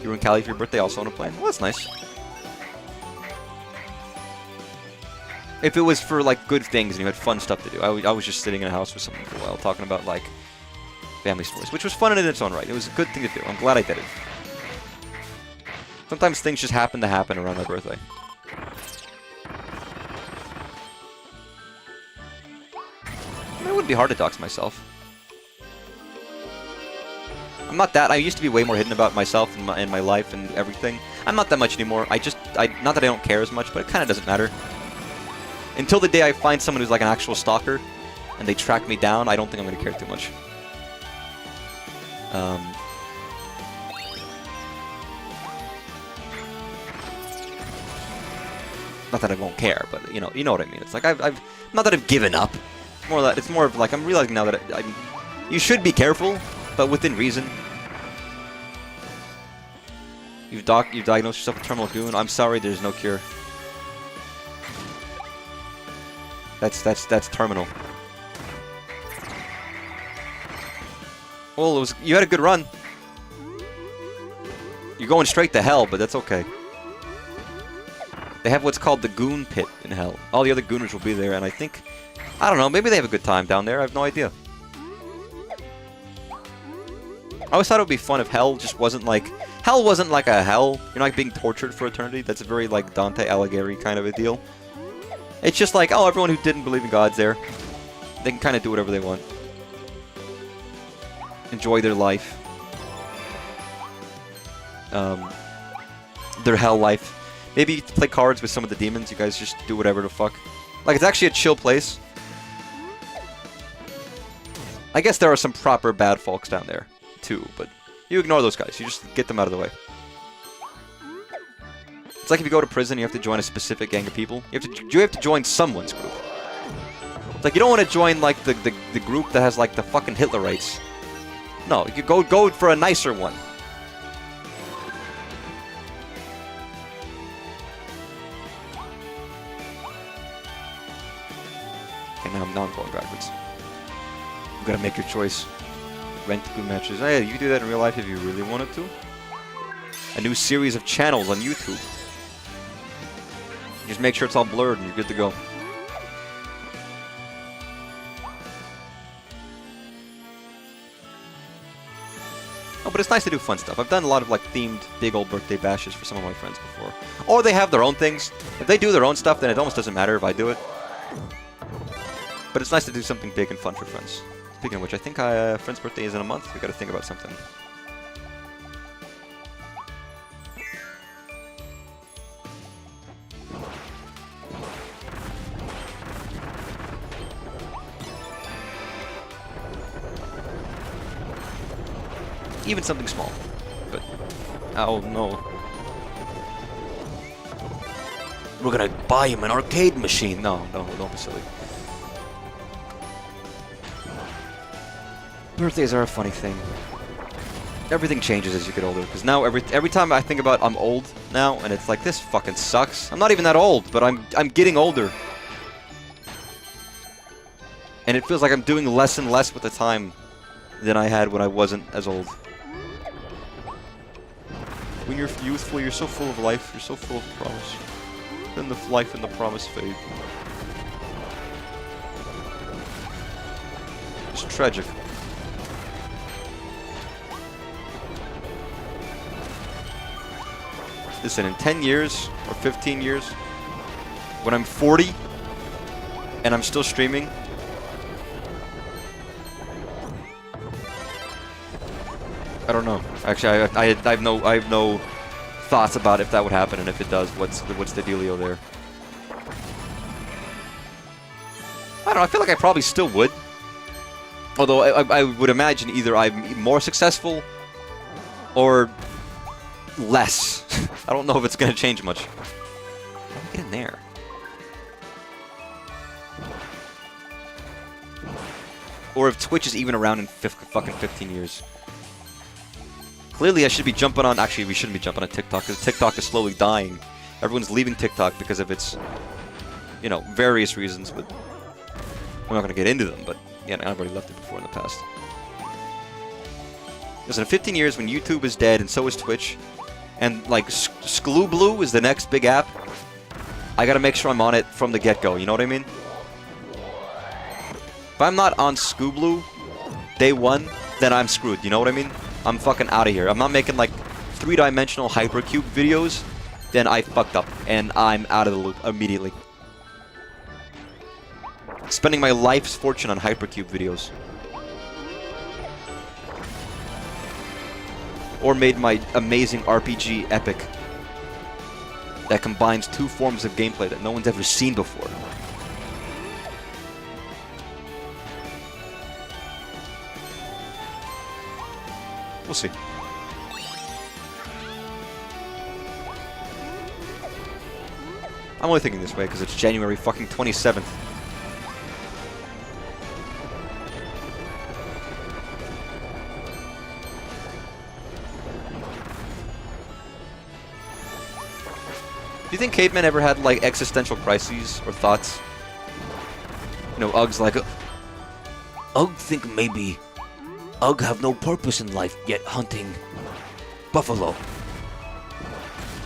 You were in Cali for your birthday, also on a plane? Well, that's nice. If it was for, like, good things and you had fun stuff to do. I was just sitting in a house with someone for a while talking about, like, family stories, which was fun in its own right. It was a good thing to do. I'm glad I did it. Sometimes things just happen to happen around my birthday. It wouldn't be hard to dox myself. I'm not that. I used to be way more hidden about myself and my life and everything. I'm not that much anymore. Not that I don't care as much, but it kind of doesn't matter. Until the day I find someone who's like an actual stalker and they track me down, I don't think I'm going to care too much. Not that I won't care, but you know what I mean. It's like not that I've given up. It's more of like I'm realizing now that you should be careful, but within reason. You've diagnosed yourself with terminal goon. I'm sorry, there's no cure. That's terminal. Well, you had a good run. You're going straight to hell, but that's okay. They have what's called the Goon Pit in hell. All the other Gooners will be there, and I don't know, maybe they have a good time down there. I have no idea. I always thought it would be fun if hell just wasn't like... Hell wasn't like a hell. You're not being tortured for eternity. That's a very, like, Dante Alighieri kind of a deal. It's just like, oh, everyone who didn't believe in God's there. They can kind of do whatever they want. Enjoy their life. Their hell life. Maybe play cards with some of the demons. You guys just do whatever the fuck. Like, it's actually a chill place. I guess there are some proper bad folks down there, too, but You ignore those guys. You just get them out of the way. It's like if you go to prison, you have to join a specific gang of people. You have to join someone's group. It's like you don't want to join like the group that has like the fucking Hitlerites. No, you go for a nicer one. Okay, now I'm going backwards. You gotta make your choice. Rent good matches. Oh, yeah, you could do that in real life if you really wanted to. A new series of channels on YouTube. Just make sure it's all blurred and you're good to go. Oh, but it's nice to do fun stuff. I've done a lot of like themed big old birthday bashes for some of my friends before. Or they have their own things. If they do their own stuff, then it almost doesn't matter if I do it. But it's nice to do something big and fun for friends. Speaking of which, I think a friend's birthday is in a month. We gotta think about something. Even something small. But, oh no. We're gonna buy him an arcade machine. No, don't be silly. Birthdays are a funny thing. Everything changes as you get older, because now every time I think about I'm old now, and it's like, this fucking sucks. I'm not even that old, but I'm getting older. And it feels like I'm doing less and less with the time than I had when I wasn't as old. When you're youthful, you're so full of life, you're so full of promise. Then the life and the promise fade. It's tragic. Listen, in 10 years, or 15 years, when I'm 40, and I'm still streaming, I don't know. Actually, I have no thoughts about if that would happen, and if it does, what's the dealio there? I don't know. I feel like I probably still would. Although I would imagine either I'm more successful or less. I don't know if it's gonna change much. How do I get in there? Or if Twitch is even around in fucking 15 years. Clearly I should be jumping on... Actually, we shouldn't be jumping on TikTok, because TikTok is slowly dying. Everyone's leaving TikTok because of its, you know, various reasons, but I'm not going to get into them, but, yeah, I've already left it before in the past. Listen, in 15 years, when YouTube is dead, and so is Twitch, and, like, Sklu is the next big app, I gotta make sure I'm on it from the get-go, you know what I mean? If I'm not on Sklu day one, then I'm screwed, you know what I mean? I'm fucking out of here. I'm not making, like, 3-dimensional hypercube videos, then I fucked up, and I'm out of the loop immediately. Spending my life's fortune on hypercube videos. Or made my amazing RPG epic that combines two forms of gameplay that no one's ever seen before. We'll see. I'm only thinking this way because it's January fucking 27th. Do you think cavemen ever had, like, existential crises or thoughts? You know, Ugg's like... Ugg think maybe Ugg have no purpose in life, yet hunting buffalo.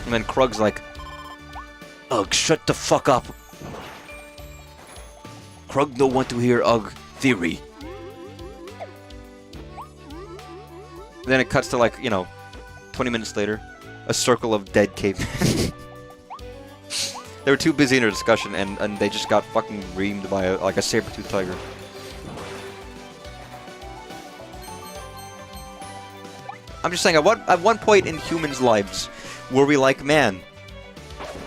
And then Krug's like... Ugg, shut the fuck up. Krug don't want to hear Ugg theory. Then it cuts to, like, you know, 20 minutes later, a circle of dead cavemen. They were too busy in their discussion, and they just got fucking reamed by, a saber-toothed tiger. I'm just saying, at one point in humans' lives, were we like, man,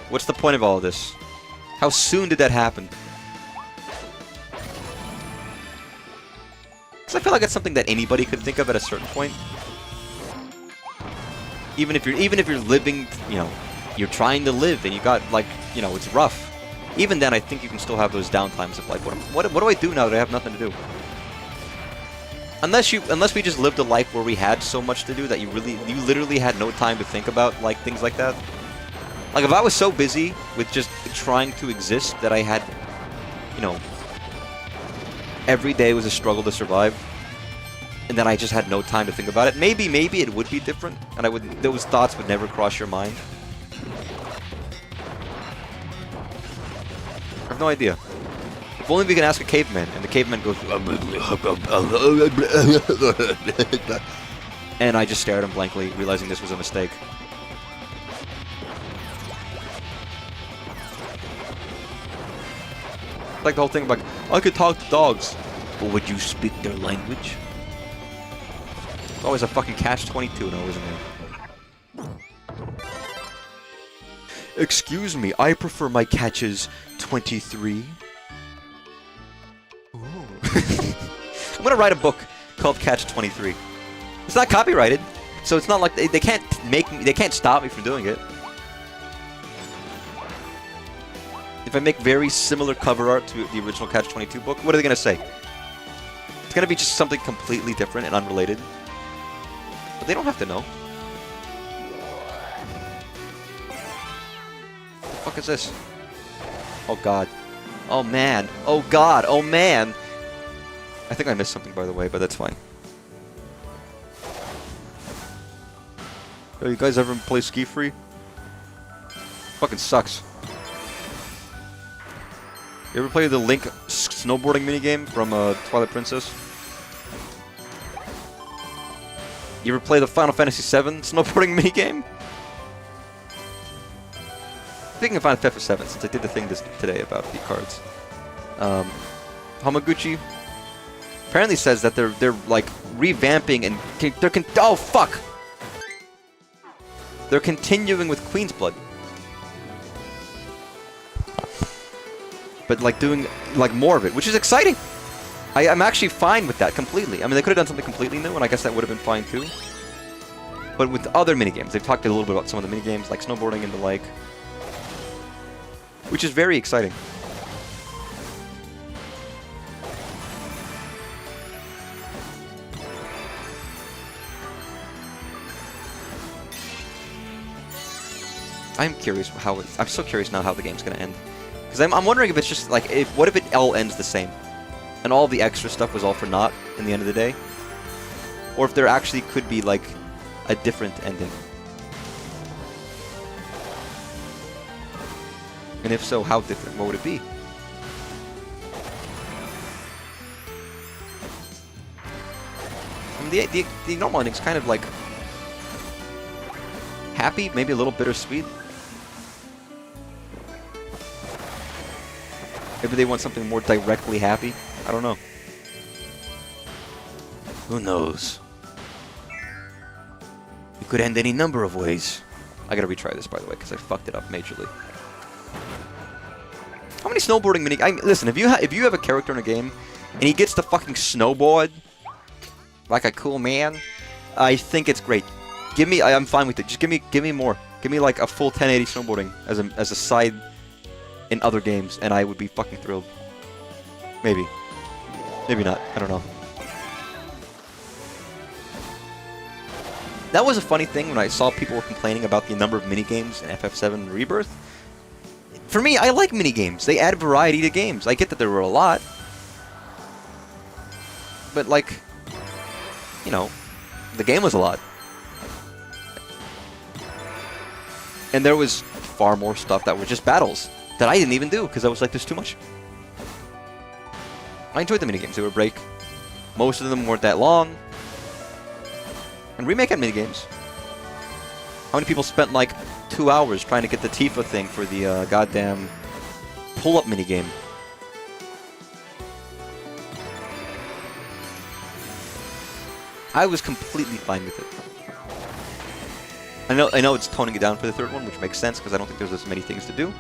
what's the point of all of this? How soon did that happen? Because I feel like it's something that anybody could think of at a certain point. Even if you're living, you know, you're trying to live and you got like, you know, it's rough. Even then, I think you can still have those downtimes of like, what do I do now that I have nothing to do? Unless we just lived a life where we had so much to do that you literally had no time to think about like things like that. Like if I was so busy with just trying to exist that I had, you know, every day was a struggle to survive, and then I just had no time to think about it. Maybe it would be different, and those thoughts would never cross your mind. I have no idea. If only we can ask a caveman, and the caveman goes, and I just stared at him blankly, realizing this was a mistake. Like the whole thing, like, I could talk to dogs, but would you speak their language? It's always a fucking catch-22, no, isn't it? Excuse me, I prefer my catches 23. Ooh. I'm gonna write a book called Catch 23. It's not copyrighted, so it's not like they can't stop me from doing it. If I make very similar cover art to the original Catch 22 book, what are they gonna say? It's gonna be just something completely different and unrelated. But they don't have to know. What the fuck is this? Oh god. Oh man. Oh god. Oh man. I think I missed something, by the way, but that's fine. Oh, you guys ever play Ski Free? Fucking sucks. You ever play the Link snowboarding minigame from Twilight Princess? You ever play the Final Fantasy VII snowboarding minigame? Speaking of Final Fantasy VII, since I did the thing today about the cards, Hamaguchi apparently says that they're like revamping and oh fuck, they're continuing with Queen's Blood, but like doing like more of it, which is exciting. I'm actually fine with that completely. I mean, they could have done something completely new, and I guess that would have been fine too. But with other minigames, they've talked a little bit about some of the minigames, like snowboarding and the like, which is very exciting. I'm curious how I'm so curious now how the game's gonna end, because I'm wondering if it's just like what if it all ends the same, and all the extra stuff was all for naught in the end of the day, or if there actually could be like a different ending. And if so, how different? What would it be? I mean, the normal ending's kind of like happy, maybe a little bittersweet. Maybe they want something more directly happy. I don't know. Who knows? It could end any number of ways. I gotta retry this, by the way, because I fucked it up majorly. How many snowboarding listen, if you have a character in a game and he gets to fucking snowboard like a cool man, I think it's great. I'm fine with it. Just give me more. Give me like a full 1080 snowboarding as a side in other games, and I would be fucking thrilled. Maybe. Maybe not. I don't know. That was a funny thing when I saw people were complaining about the number of minigames in FF7 Rebirth. For me, I like minigames. They add variety to games. I get that there were a lot. But, like, you know, the game was a lot. And there was far more stuff that were just battles that I didn't even do because I was like, there's too much. I enjoyed the minigames. They were break. Most of them weren't that long. And Remake had minigames. How many people spent like 2 hours trying to get the Tifa thing for the goddamn pull-up minigame? I was completely fine with it. I know it's toning it down for the third one, which makes sense because I don't think there's as many things to do.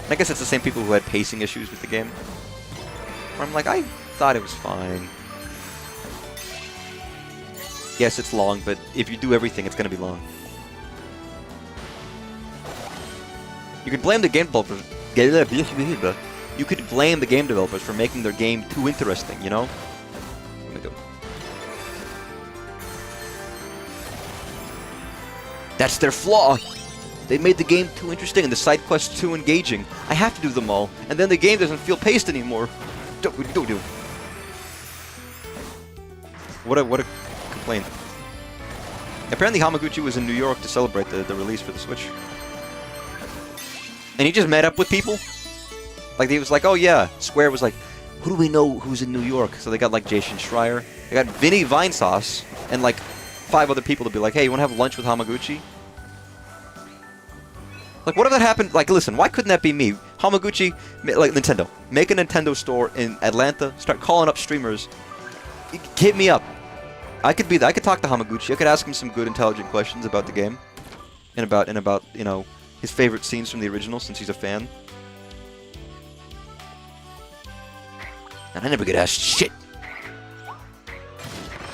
And I guess it's the same people who had pacing issues with the game. Where I'm like, I thought it was fine. Yes, it's long, but if you do everything, it's going to be long. You could blame the game developers. You could blame the game developers for making their game too interesting, you know? Let me go. That's their flaw. They made the game too interesting and the side quests too engaging. I have to do them all, and then the game doesn't feel paced anymore. Don't do. What a complaint. Apparently Hamaguchi was in New York to celebrate the release for the Switch. And he just met up with people. Like, he was like, oh yeah. Square was like, who do we know who's in New York? So they got like Jason Schreier. They got Vinny Vinesauce and like 5 other people to be like, hey, you want to have lunch with Hamaguchi? Like, what if that happened? Like, listen, why couldn't that be me? Hamaguchi, like Nintendo. Make a Nintendo store in Atlanta. Start calling up streamers. Hit me up. I could be there. I could talk to Hamaguchi. I could ask him some good, intelligent questions about the game. And about, you know, his favorite scenes from the original, since he's a fan. And I never get asked shit.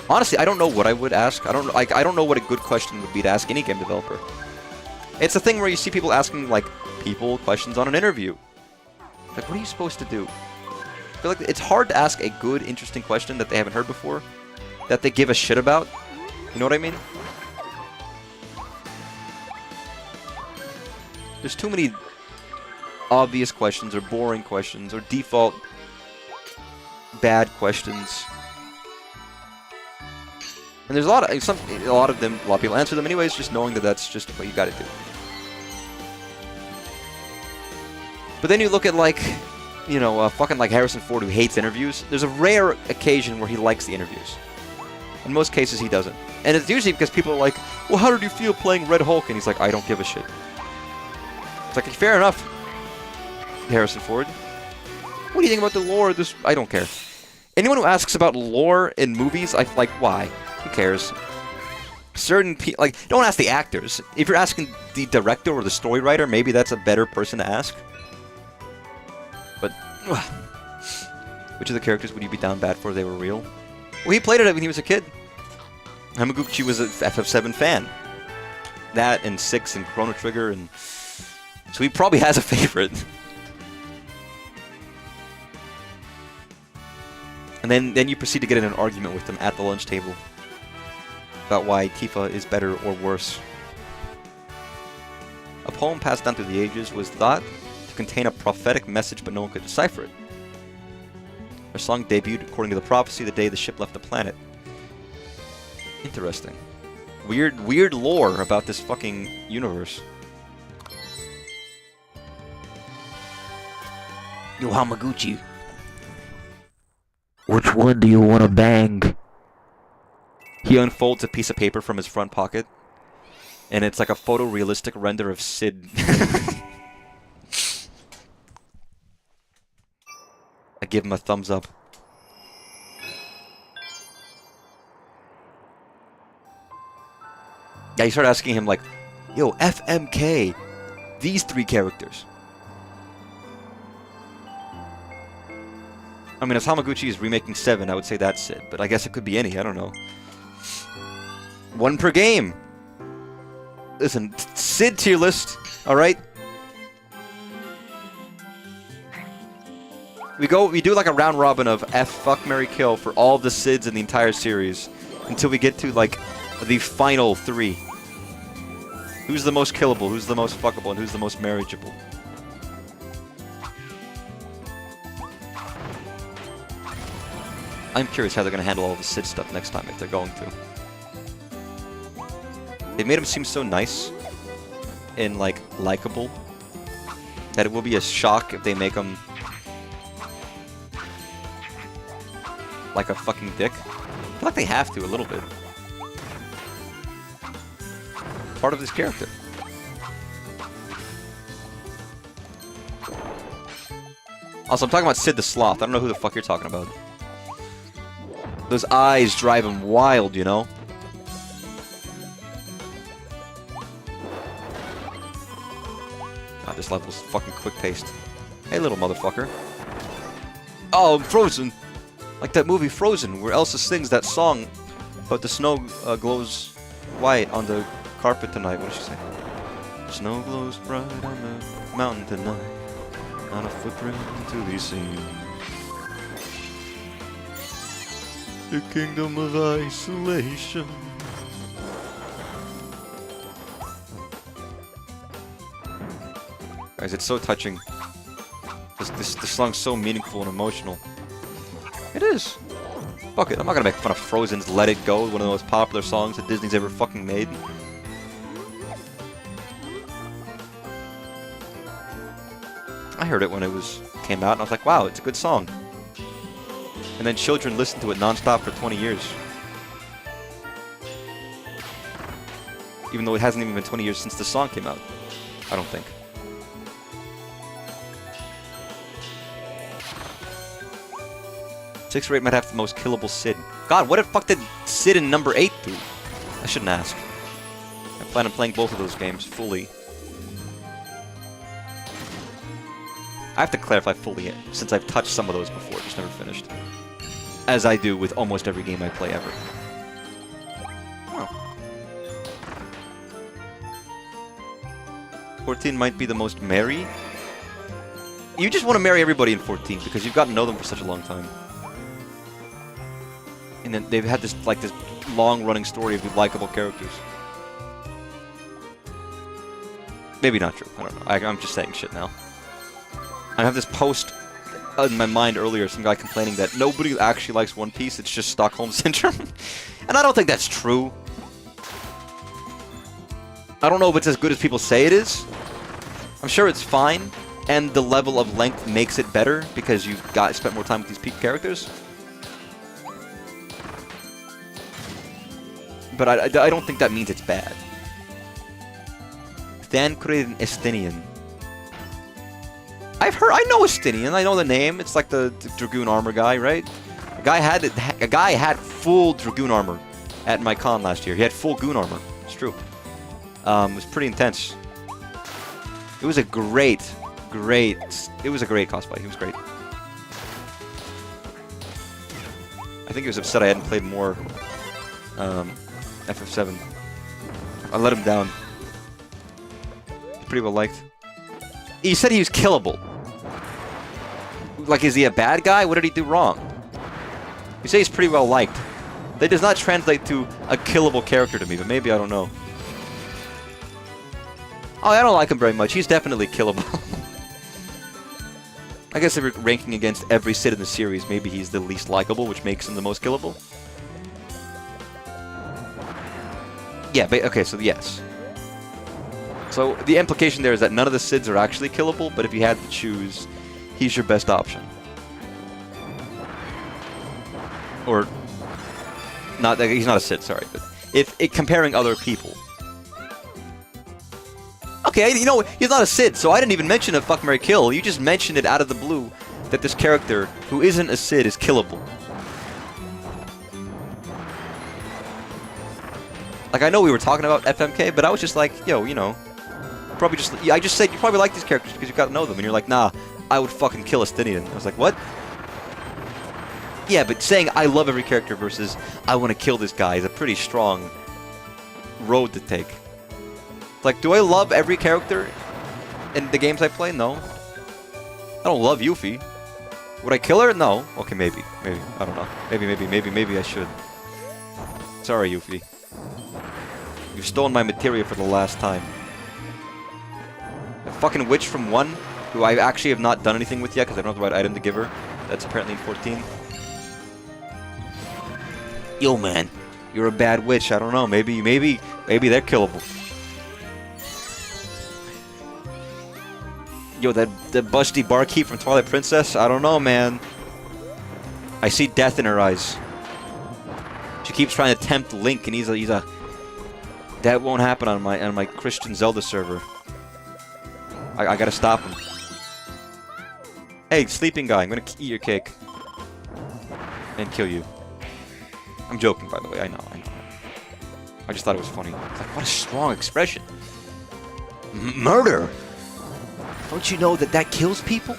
Honestly, I don't know what I would ask. I don't know what a good question would be to ask any game developer. It's a thing where you see people asking, like, people questions on an interview. Like, what are you supposed to do? I feel like it's hard to ask a good, interesting question that they haven't heard before, that they give a shit about. You know what I mean? There's too many obvious questions, or boring questions, or default bad questions. And there's a lot of people answer them anyways, just knowing that that's just what you gotta do. But then you look at, like, you know, fucking like Harrison Ford, who hates interviews. There's a rare occasion where he likes the interviews. In most cases, he doesn't. And it's usually because people are like, well, how did you feel playing Red Hulk? And he's like, I don't give a shit. It's like, fair enough, Harrison Ford. What do you think about the lore? I don't care. Anyone who asks about lore in movies, I like, why? Who cares? Certain people, like, don't ask the actors. If you're asking the director or the story writer, maybe that's a better person to ask. But, which of the characters would you be down bad for if they were real? Well, he played it when he was a kid. Hamaguchi was an FF7 fan. That and 6 and Chrono Trigger, and so he probably has a favorite. And then you proceed to get in an argument with them at the lunch table about why Tifa is better or worse. A poem passed down through the ages was thought to contain a prophetic message, but no one could decipher it. Their song debuted according to the prophecy the day the ship left the planet. Interesting. Weird lore about this fucking universe. Yo, Hamaguchi. Which one do you want to bang? He unfolds a piece of paper from his front pocket, and it's like a photorealistic render of Sid. I give him a thumbs up. Yeah, you start asking him like, yo, FMK, these 3 characters. I mean, if Hamaguchi is remaking 7, I would say that's Sid, but I guess it could be any, I don't know. 1 per game. Listen, Sid tier list, alright? We do like a round robin of F, fuck, marry, kill for all the Sids in the entire series until we get to, like, the final 3. Who's the most killable, who's the most fuckable, and who's the most marriageable? I'm curious how they're going to handle all the Sid stuff next time, if they're going to. They made him seem so nice and, like, likable that it will be a shock if they make him like a fucking dick. I feel like they have to a little bit. Part of this character. Also, I'm talking about Sid the Sloth. I don't know who the fuck you're talking about. Those eyes drive him wild, you know? God, this level's fucking quick-paced. Hey, little motherfucker. Oh, I'm frozen. Like that movie Frozen, where Elsa sings that song about the snow glows white on the carpet tonight. What does she say? Snow glows bright on the mountain tonight, not a footprint to be seen. The kingdom of isolation. Guys, it's so touching. This song's so meaningful and emotional. It is. Fuck it, I'm not gonna make fun of Frozen's Let It Go, one of the most popular songs that Disney's ever fucking made. I heard it when it came out, and I was like, wow, it's a good song. And then children listened to it non-stop for 20 years. Even though it hasn't even been 20 years since the song came out. I don't think. Six or 8 might have the most killable Sid. God, what the fuck did Sid in number 8 do? I shouldn't ask. I plan on playing both of those games fully. I have to clarify fully, since I've touched some of those before, just never finished. As I do with almost every game I play ever. Oh. 14 might be the most merry. You just want to marry everybody in 14 because you've gotten to know them for such a long time. And then they've had this long-running story of likable characters. Maybe not true. I don't know. I'm just saying shit now. I have this post in my mind earlier, some guy complaining that nobody actually likes One Piece, it's just Stockholm Syndrome. And I don't think that's true. I don't know if it's as good as people say it is. I'm sure it's fine, and the level of length makes it better because you've spent more time with these peak characters. But I don't think that means it's bad. Thancred Estinian. I know Estinian. I know the name. It's like the Dragoon armor guy, right? A guy had full Dragoon armor at my con last year. He had full Goon armor. It's true. It was pretty intense. It was a great cosplay. He was great. I think he was upset I hadn't played more FF7. I let him down. Pretty well liked. He said he was killable. Like, is he a bad guy? What did he do wrong? You say he's pretty well liked. That does not translate to a killable character to me, but maybe I don't know. Oh, I don't like him very much. He's definitely killable. I guess if we're ranking against every Sid in the series, maybe he's the least likable, which makes him the most killable. Yeah, okay, so yes. So the implication there is that none of the Sids are actually killable, but if you had to choose, he's your best option. Or, he's not a Sid, sorry, but if comparing other people. Okay, you know, he's not a Sid, so I didn't even mention a fuck, marry, kill. You just mentioned it out of the blue that this character, who isn't a Sid, is killable. Like, I know we were talking about FMK, but I was just like, yo, you know, probably just, I just said you probably like these characters because you got to know them, and you're like, nah, I would fucking kill Estinian. I was like, what? Yeah, but saying I love every character versus I want to kill this guy is a pretty strong road to take. Like, do I love every character in the games I play? No. I don't love Yuffie. Would I kill her? No. Okay, maybe. Maybe. I don't know. Maybe I should. Sorry, Yuffie. You've stolen my materia for the last time. A fucking witch from 1, who I actually have not done anything with yet because I don't have the right item to give her. That's apparently in 14. Yo, man. You're a bad witch. I don't know. Maybe they're killable. Yo, that busty barkeep from Twilight Princess? I don't know, man. I see death in her eyes. She keeps trying to tempt Link, and he's a... That won't happen on my Christian Zelda server. I gotta stop him. Hey, sleeping guy, I'm gonna eat your cake. And kill you. I'm joking, by the way, I know. I just thought it was funny. It's like, what a strong expression. Murder! Don't you know that kills people?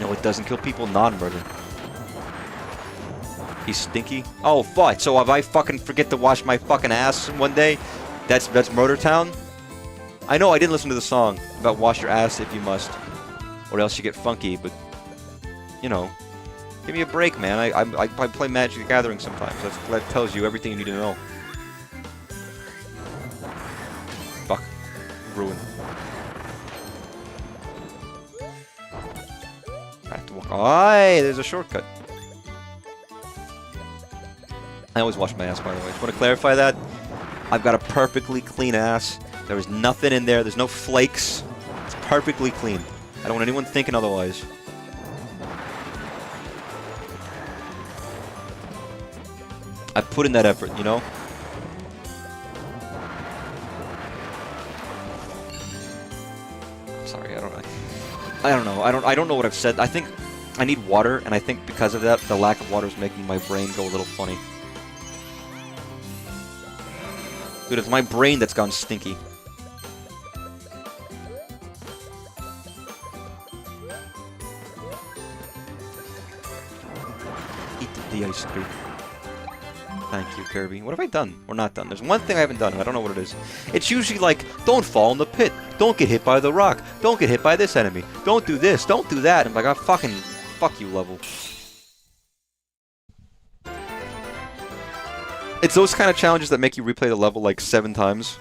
know what doesn't kill people? Non-murder. He's stinky. Oh, fuck. So if I fucking forget to wash my fucking ass one day, that's Murder Town? I know I didn't listen to the song about wash your ass if you must, or else you get funky, but, you know, give me a break, man. I play Magic the Gathering sometimes. That tells you everything you need to know. Fuck. Ruin. I have to walk. Aye, there's a shortcut. I always wash my ass, by the way. Just want to clarify that. I've got a perfectly clean ass. There was nothing in there. There's no flakes. It's perfectly clean. I don't want anyone thinking otherwise. I put in that effort, you know? Sorry, I don't know. I don't know what I've said. I think I need water, and I think because of that, the lack of water is making my brain go a little funny. Dude, it's my brain that's gone stinky. Eat the ice cream. Thank you, Kirby. What have I done? We're not done. There's one thing I haven't done, and I don't know what it is. It's usually like, don't fall in the pit. Don't get hit by the rock. Don't get hit by this enemy. Don't do this. Don't do that. I'm like, oh, fucking fuck you, level. It's those kind of challenges that make you replay the level like 7 times.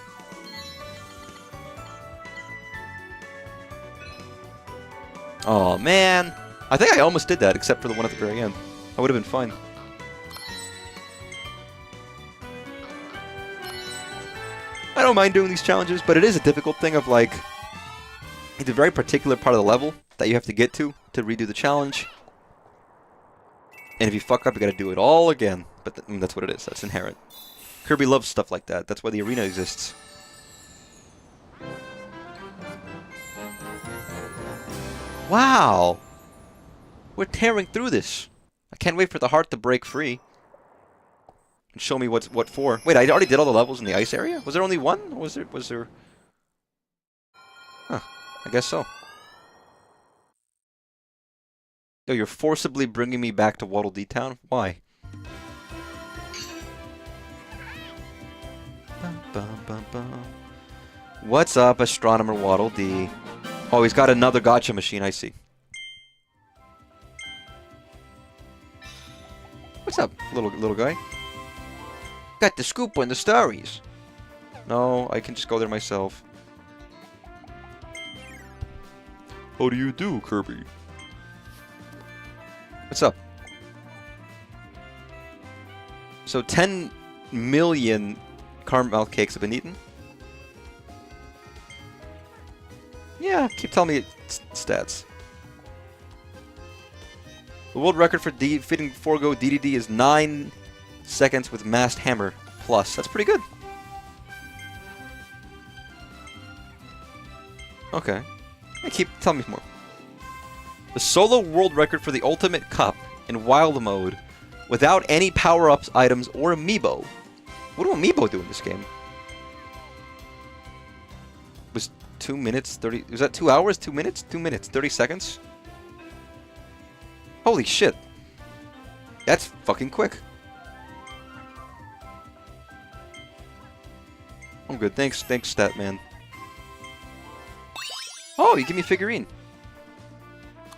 Oh man. I think I almost did that, except for the one at the very end. I would have been fine. I don't mind doing these challenges, but it is a difficult thing of like... It's a very particular part of the level that you have to get to redo the challenge. And if you fuck up, you gotta do it all again. But that's what it is. That's inherent. Kirby loves stuff like that. That's why the arena exists. Wow! We're tearing through this. I can't wait for the heart to break free. And show me what for. Wait, I already did all the levels in the ice area? Was there only one? Or was there... Huh. I guess so. Yo, you're forcibly bringing me back to Waddle Dee Town? Why? What's up, Astronomer Waddle Dee? Oh, he's got another gotcha machine, I see. What's up, little guy? Got the scoop on the Starries. No, I can just go there myself. How do you do, Kirby? What's up? So 10 million caramel cakes have been eaten? Yeah, keep telling me stats. The world record for fitting Forgo DDD is 9 seconds with massed hammer plus. That's pretty good. Okay. Hey, keep telling me more. The solo world record for the ultimate cup in wild mode without any power-ups, items, or amiibo. What do amiibo do in this game? Was 2 minutes 30... Was that 2 hours? 2 minutes? 2 minutes 30 seconds? Holy shit. That's fucking quick. I'm good. Thanks, Statman. Oh, you give me a figurine.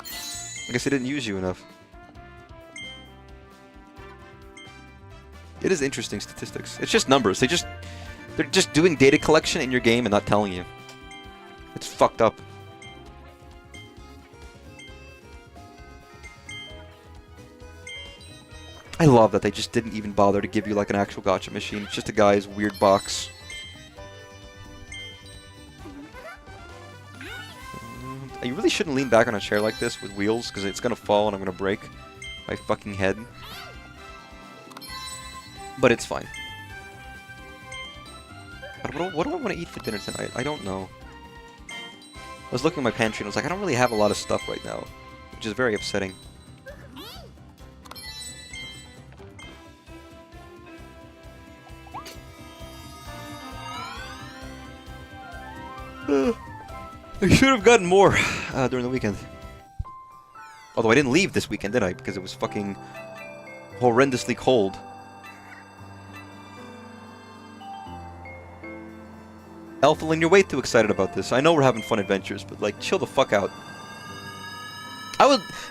I guess I didn't use you enough. It is interesting statistics. It's just numbers. They're just doing data collection in your game and not telling you. It's fucked up. I love that they just didn't even bother to give you like an actual gacha machine. It's just a guy's weird box. You really shouldn't lean back on a chair like this with wheels, because it's going to fall and I'm going to break my fucking head. But it's fine. But what do I want to eat for dinner tonight? I don't know. I was looking at my pantry and I was like, I don't really have a lot of stuff right now, which is very upsetting. I should have gotten more during the weekend. Although I didn't leave this weekend, did I? Because it was fucking horrendously cold. Alphalin, you're way too excited about this. I know we're having fun adventures, but, like, chill the fuck out.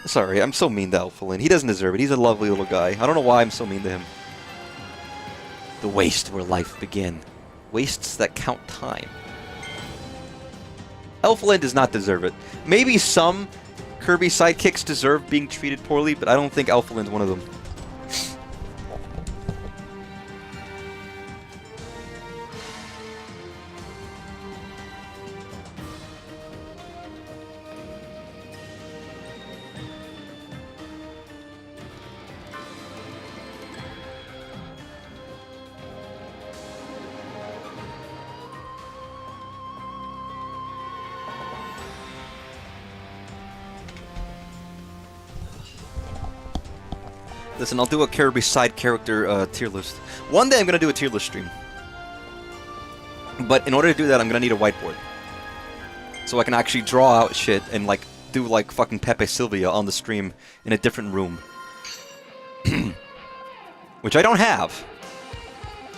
Sorry, I'm so mean to Alphalin. He doesn't deserve it. He's a lovely little guy. I don't know why I'm so mean to him. The waste where life began. Wastes that count time. Alphalin does not deserve it. Maybe some Kirby sidekicks deserve being treated poorly, but I don't think Alphalin's one of them. Listen, I'll do a Kirby side character tier list. One day I'm going to do a tier list stream. But in order to do that, I'm going to need a whiteboard. So I can actually draw out shit and, like, do, like, fucking Pepe Sylvia on the stream in a different room. Which I don't have.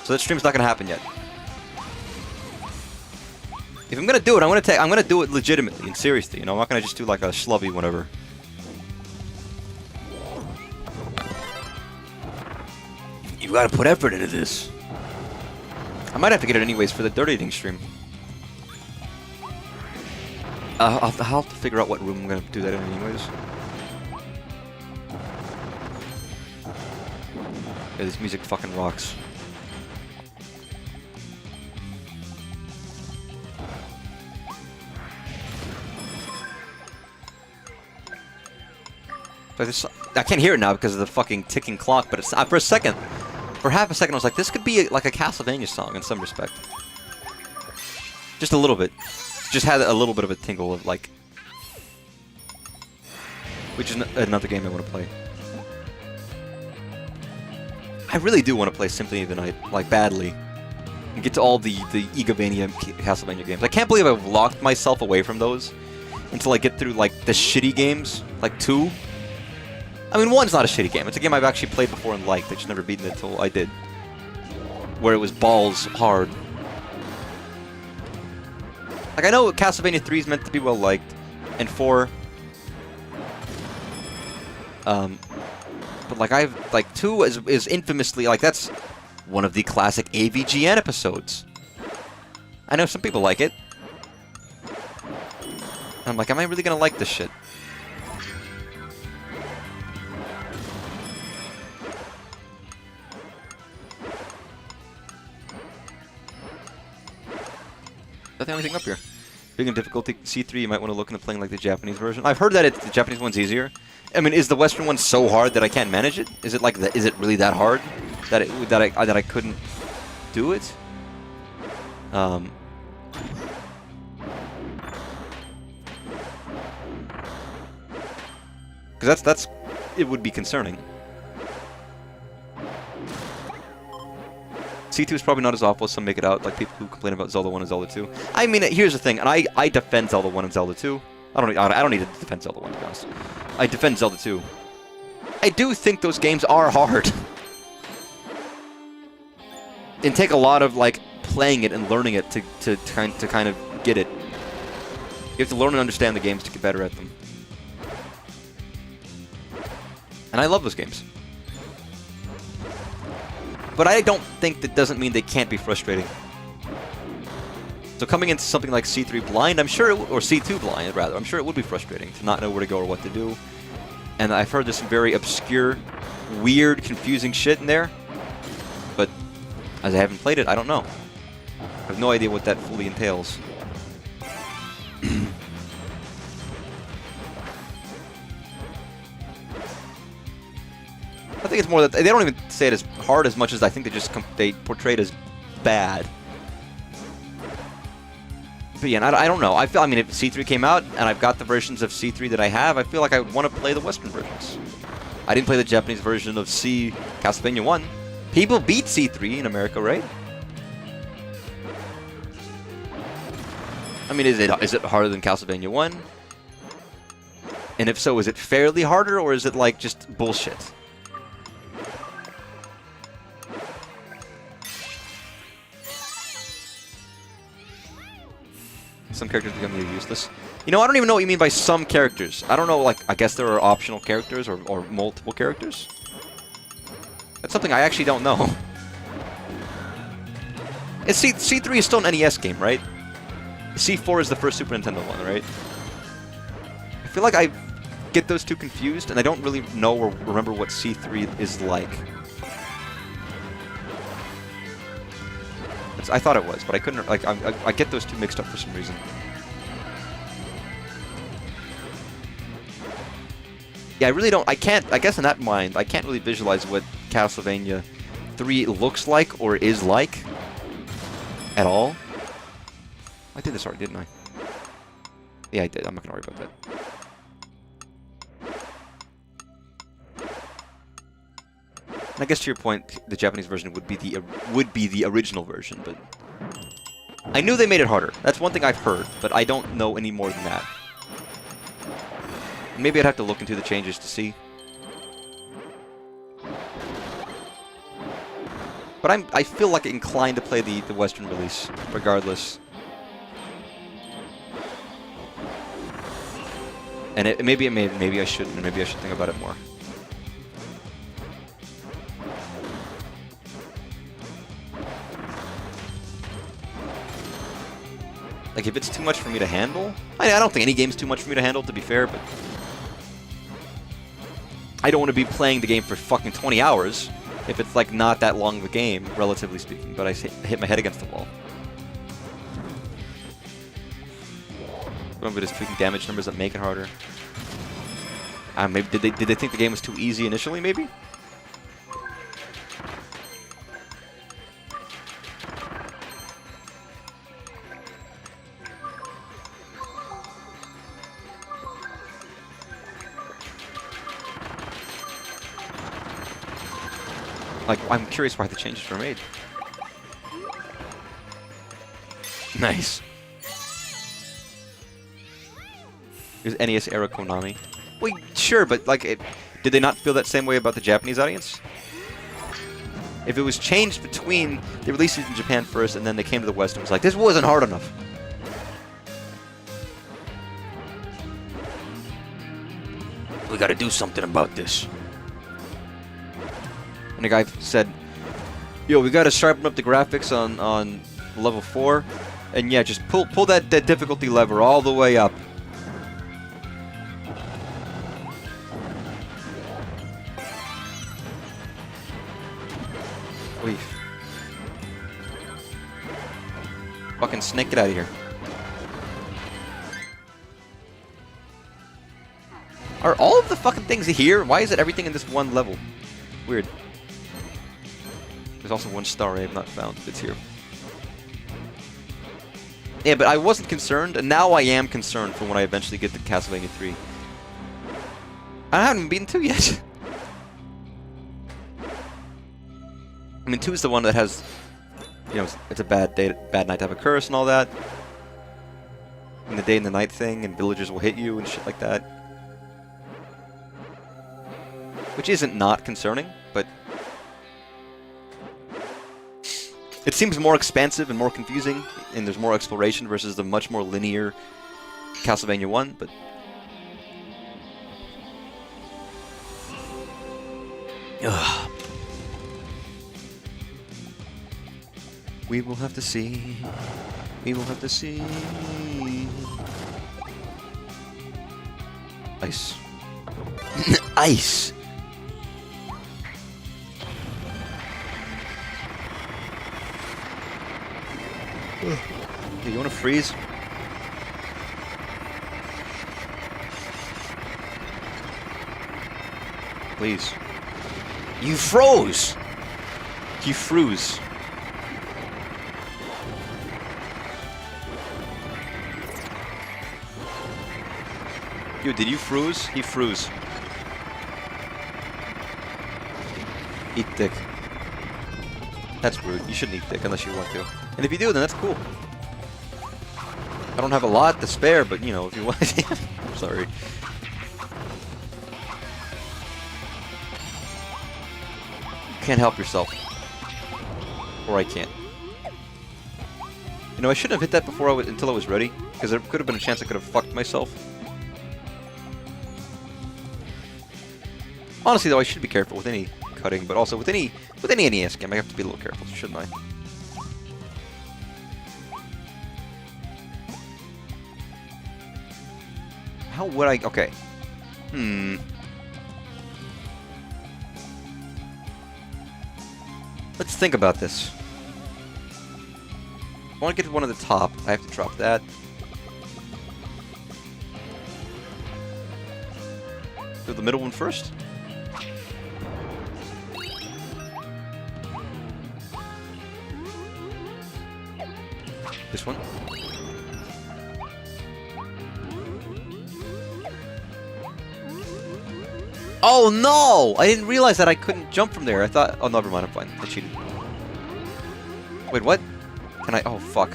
So that stream's not going to happen yet. If I'm going to do it, I'm going to do it legitimately and seriously. You know, I'm not going to just do, like, a schlubby whatever. You gotta put effort into this. I might have to get it anyways for the Dirt Eating stream. I'll have to figure out what room I'm gonna do that in anyways. Yeah, this music fucking rocks. I can't hear it now because of the fucking ticking clock, but it's, for a second, for half a second, I was like, this could be like a Castlevania song in some respect. Just a little bit. Just had a little bit of a tingle of, like... Which is another game I want to play. I really do want to play Symphony of the Night, like, badly. And get to all the Igavania Castlevania games. I can't believe I've locked myself away from those until I get through, like, the shitty games, like 2. I mean, 1's not a shitty game. It's a game I've actually played before and liked. I just never beaten it until I did. Where it was balls hard. Like, I know Castlevania 3 is meant to be well liked, and 4. But, like, 2 is infamously, like, that's one of the classic AVGN episodes. I know some people like it. I'm like, am I really gonna like this shit? That's the only thing up here. Big and difficulty C3, you might want to look into playing like the Japanese version. I've heard that the Japanese one's easier. I mean, is the Western one so hard that I can't manage it? Is it like is it really that hard that I couldn't do it? Because that's it would be concerning. C2 is probably not as awful as some make it out, like people who complain about Zelda 1 and Zelda 2. I mean, here's the thing, and I defend Zelda 1 and Zelda 2. I don't need to defend Zelda 1, to be honest. I defend Zelda 2. I do think those games are hard. And take a lot of, like, playing it and learning it to kind of get it. You have to learn and understand the games to get better at them. And I love those games. But I don't think that doesn't mean they can't be frustrating. So coming into something like C3 blind, I'm sure, or C2 blind, rather, I'm sure it would be frustrating to not know where to go or what to do. And I've heard there's some very obscure, weird, confusing shit in there. But as I haven't played it, I don't know. I have no idea what that fully entails. I think it's more that they don't even say it as hard as much as I think they portray it as bad. But yeah, I don't know. I mean, if C3 came out and I've got the versions of C3 that I have, I feel like I would want to play the Western versions. I didn't play the Japanese version of Castlevania 1. People beat C3 in America, right? I mean, is it harder than Castlevania 1? And if so, is it fairly harder, or is it like just bullshit? Some characters become nearly useless. You know, I don't even know what you mean by some characters. I don't know, like, I guess there are optional characters or multiple characters. That's something I actually don't know. It's C3 is still an NES game, right? C4 is the first Super Nintendo one, right? I feel like I get those two confused, and I don't really know or remember what C3 is like. I thought it was, but I couldn't, like, I get those two mixed up for some reason. Yeah, I really don't, I guess in that mind, I can't really visualize what Castlevania 3 looks like or is like at all. I did this already, didn't I? Yeah, I did. I'm not gonna worry about that. And I guess to your point, the Japanese version would be the original version, but I knew they made it harder. That's one thing I've heard, but I don't know any more than that. Maybe I'd have to look into the changes to see. But I feel like inclined to play the Western release, regardless. And maybe I shouldn't, and maybe I should think about it more. Like, if it's too much for me to handle... I don't think any game's too much for me to handle, to be fair, but... I don't want to be playing the game for fucking 20 hours if it's, like, not that long of a game, relatively speaking, but I hit my head against the wall. Remember just tweaking damage numbers that make it harder. Maybe did they think the game was too easy initially, maybe? Like, I'm curious why the changes were made. Nice. There's NES era Konami. Well, sure, but like, did they not feel that same way about the Japanese audience? If it was changed between they released it in Japan first and then they came to the West and was like, this wasn't hard enough. We gotta do something about this. And the guy said, yo, we gotta sharpen up the graphics on level 4. And yeah, just pull that difficulty lever all the way up. Weef. Fucking snake, get out of here. Are all of the fucking things here? Why is it everything in this one level? Weird. There's also one star I have not found that's here. Yeah, but I wasn't concerned, and now I am concerned for when I eventually get to Castlevania 3. I haven't even beaten 2 yet. I mean, 2 is the one that has, you know, it's a bad night to have a curse and all that. And the day and the night thing, and villagers will hit you and shit like that. Which isn't not concerning, but it seems more expansive and more confusing, and there's more exploration versus the much more linear Castlevania 1, but... Ugh. We will have to see. We will have to see. Ice. Ice! Hey, you wanna freeze? Please. You froze! You froze. Yo, did you froze? He froze. Eat dick. That's rude. You shouldn't eat dick unless you want to. And if you do, then that's cool. I don't have a lot to spare, but, you know, if you want... I'm sorry. can't help yourself. Or I can't. You know, I shouldn't have hit that before until I was ready, because there could have been a chance I could have fucked myself. Honestly, though, I should be careful with any cutting, but also with any NES game, I have to be a little careful, shouldn't I? How would I... Okay. Let's think about this. I want to get to one at the top. I have to drop that. Do the middle one first? This one? Oh no! I didn't realize that I couldn't jump from there. I thought... Oh, never mind. I'm fine. I cheated. Wait, what? Can I... Oh, fuck.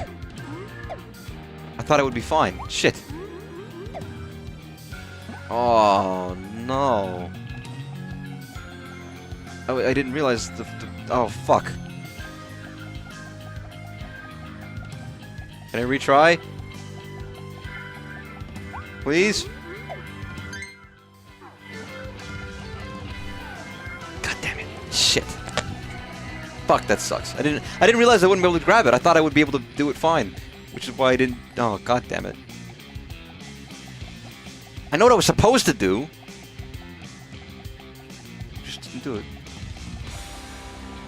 I thought it would be fine. Shit. Oh, no. I didn't realize the... Oh, fuck. Can I retry? Please? God damn it. Shit. Fuck, that sucks. I didn't realize I wouldn't be able to grab it. I thought I would be able to do it fine. Which is why I didn't... Oh, god damn it. I know what I was supposed to do. Just didn't do it.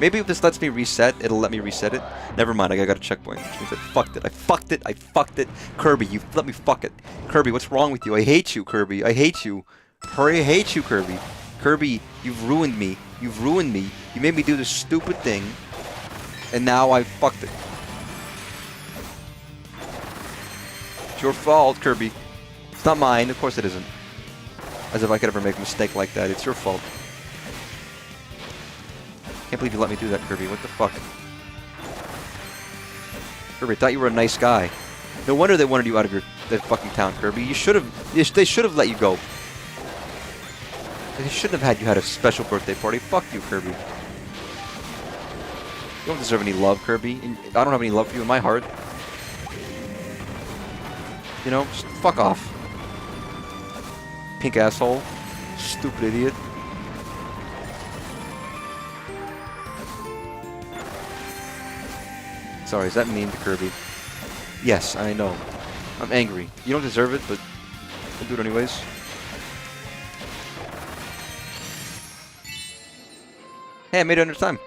Maybe if this lets me reset, it'll let me reset it. Never mind, I got a checkpoint. Which means I fucked it. I fucked it. I fucked it. Kirby, you let me fuck it. Kirby, what's wrong with you? I hate you, Kirby. I hate you. I hate you, Kirby. Kirby, you've ruined me. You've ruined me. You made me do this stupid thing. And now I fucked it. It's your fault, Kirby. It's not mine. Of course it isn't. As if I could ever make a mistake like that. It's your fault. Can't believe you let me do that, Kirby. What the fuck? Kirby, I thought you were a nice guy. No wonder they wanted you out of that fucking town, Kirby. You should have... They should have let you go. They shouldn't have had you had a special birthday party. Fuck you, Kirby. You don't deserve any love, Kirby. I don't have any love for you in my heart. You know, just fuck off. Pink asshole. Stupid idiot. Sorry, is that mean to Kirby? Yes, I know. I'm angry. You don't deserve it, but I'll do it anyways. Hey, I made it under time.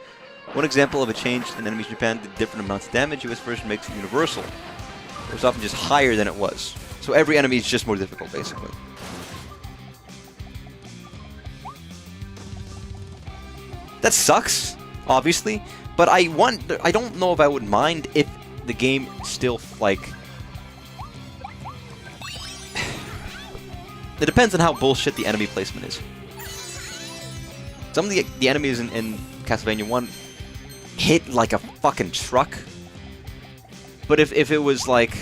One example of a change in enemies in Japan did different amounts of damage. US version makes it universal. It was often just higher than it was. So every enemy is just more difficult, basically. That sucks, obviously. But I don't know if I would mind if the game still, like... It depends on how bullshit the enemy placement is. Some of the enemies in Castlevania 1 hit like a fucking truck. But if it was like...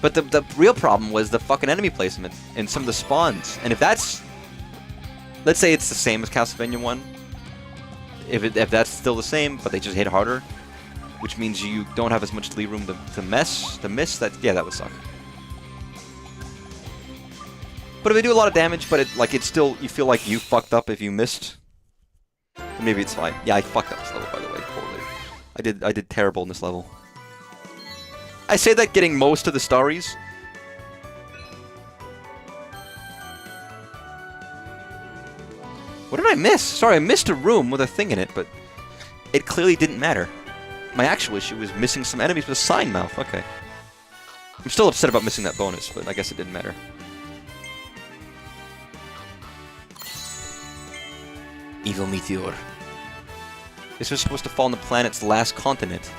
But the real problem was the fucking enemy placement in some of the spawns. And if that's... Let's say it's the same as Castlevania 1. If that's still the same, but they just hit harder, which means you don't have as much lead room to miss, that that would suck. But if they do a lot of damage, but it's still, you feel like you fucked up if you missed, then maybe it's fine. Yeah, I fucked up this level, by the way, poorly. I did terrible in this level. I say that getting most of the stories. What did I miss? Sorry, I missed a room with a thing in it, but it clearly didn't matter. My actual issue was missing some enemies with a sign mouth. Okay. I'm still upset about missing that bonus, but I guess it didn't matter. Evil meteor. This was supposed to fall on the planet's last continent.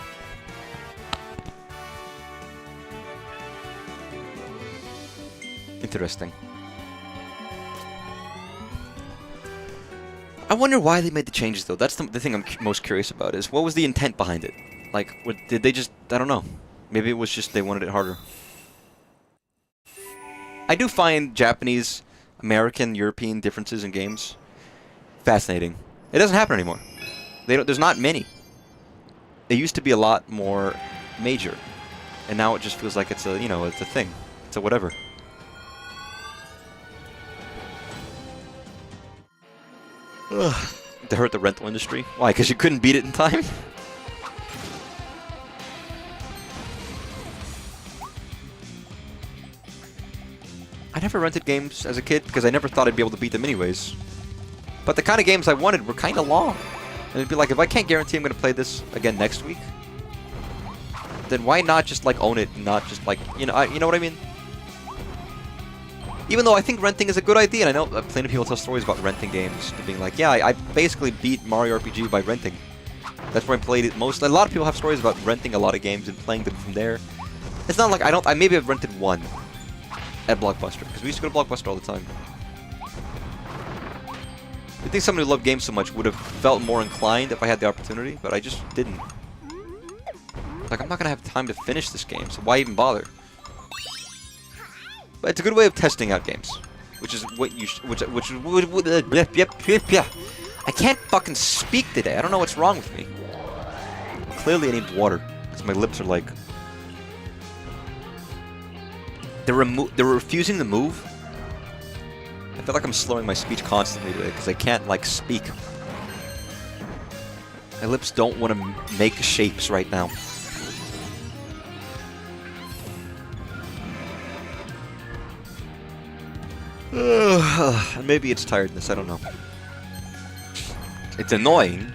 Interesting. I wonder why they made the changes, though. That's the thing I'm most curious about, is what was the intent behind it? Like, did they just... I don't know. Maybe it was just they wanted it harder. I do find Japanese, American, European differences in games fascinating. It doesn't happen anymore. There's not many. It used to be a lot more major, and now it just feels like it's a, you know, it's a thing. It's a whatever. Ugh. To hurt the rental industry. Why? Because you couldn't beat it in time? I never rented games as a kid because I never thought I'd be able to beat them anyways. But the kind of games I wanted were kind of long. And it'd be like, if I can't guarantee I'm going to play this again next week, then why not just like own it and not just like, you know what I mean? Even though I think renting is a good idea, and I know plenty of people tell stories about renting games, to being like, yeah, I basically beat Mario RPG by renting. That's where I played it most. A lot of people have stories about renting a lot of games and playing them from there. It's not like I maybe have rented one at Blockbuster, because we used to go to Blockbuster all the time. I think somebody who loved games so much would have felt more inclined if I had the opportunity, but I just didn't. Like, I'm not gonna have time to finish this game, so why even bother? But it's a good way of testing out games, which is what you I can't fucking speak today. I don't know what's wrong with me. Clearly I need water, because my lips are like... They're refusing to move. I feel like I'm slurring my speech constantly today, because I can't, like, speak. My lips don't want to make shapes right now. Maybe it's tiredness, I don't know. It's annoying,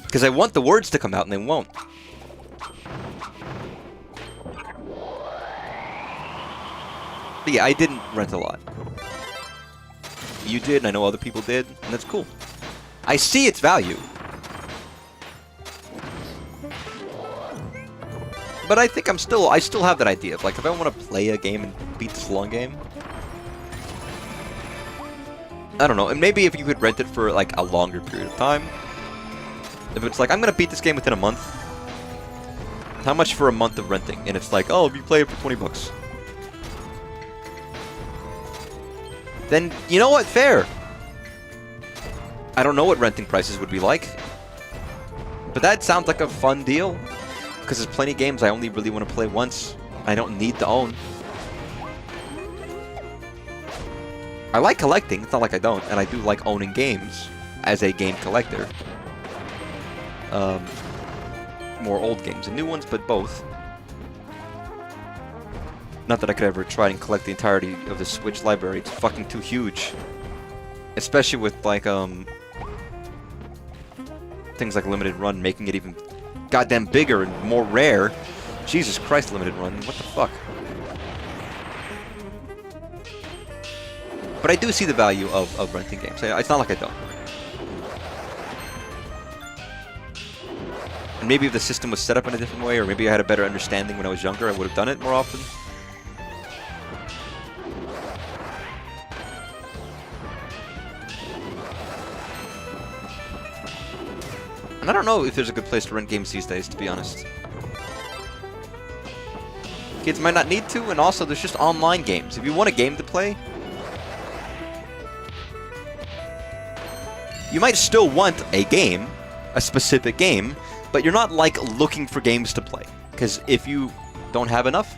because I want the words to come out and they won't. But yeah, I didn't rent a lot. You did, and I know other people did, and that's cool. I see its value. But I think I still have that idea of, like, if I want to play a game and beat this long game, I don't know, and maybe if you could rent it for, like, a longer period of time. If it's like, I'm gonna beat this game within a month. How much for a month of renting? And it's like, oh, if you play it for 20 bucks. Then, you know what? Fair. I don't know what renting prices would be like. But that sounds like a fun deal. Because there's plenty of games I only really want to play once. I don't need to own. I like collecting, it's not like I don't, and I do like owning games as a game collector. More old games and new ones, but both. Not that I could ever try and collect the entirety of the Switch library, it's fucking too huge. Especially with, like, things like Limited Run, making it even goddamn bigger and more rare. Jesus Christ, Limited Run, what the fuck? But I do see the value of renting games. It's not like I don't. And maybe if the system was set up in a different way, or maybe I had a better understanding when I was younger, I would have done it more often. And I don't know if there's a good place to rent games these days, to be honest. Kids might not need to, and also there's just online games. If you want a game to play, you might still want a game, a specific game, but you're not, like, looking for games to play. Because if you don't have enough,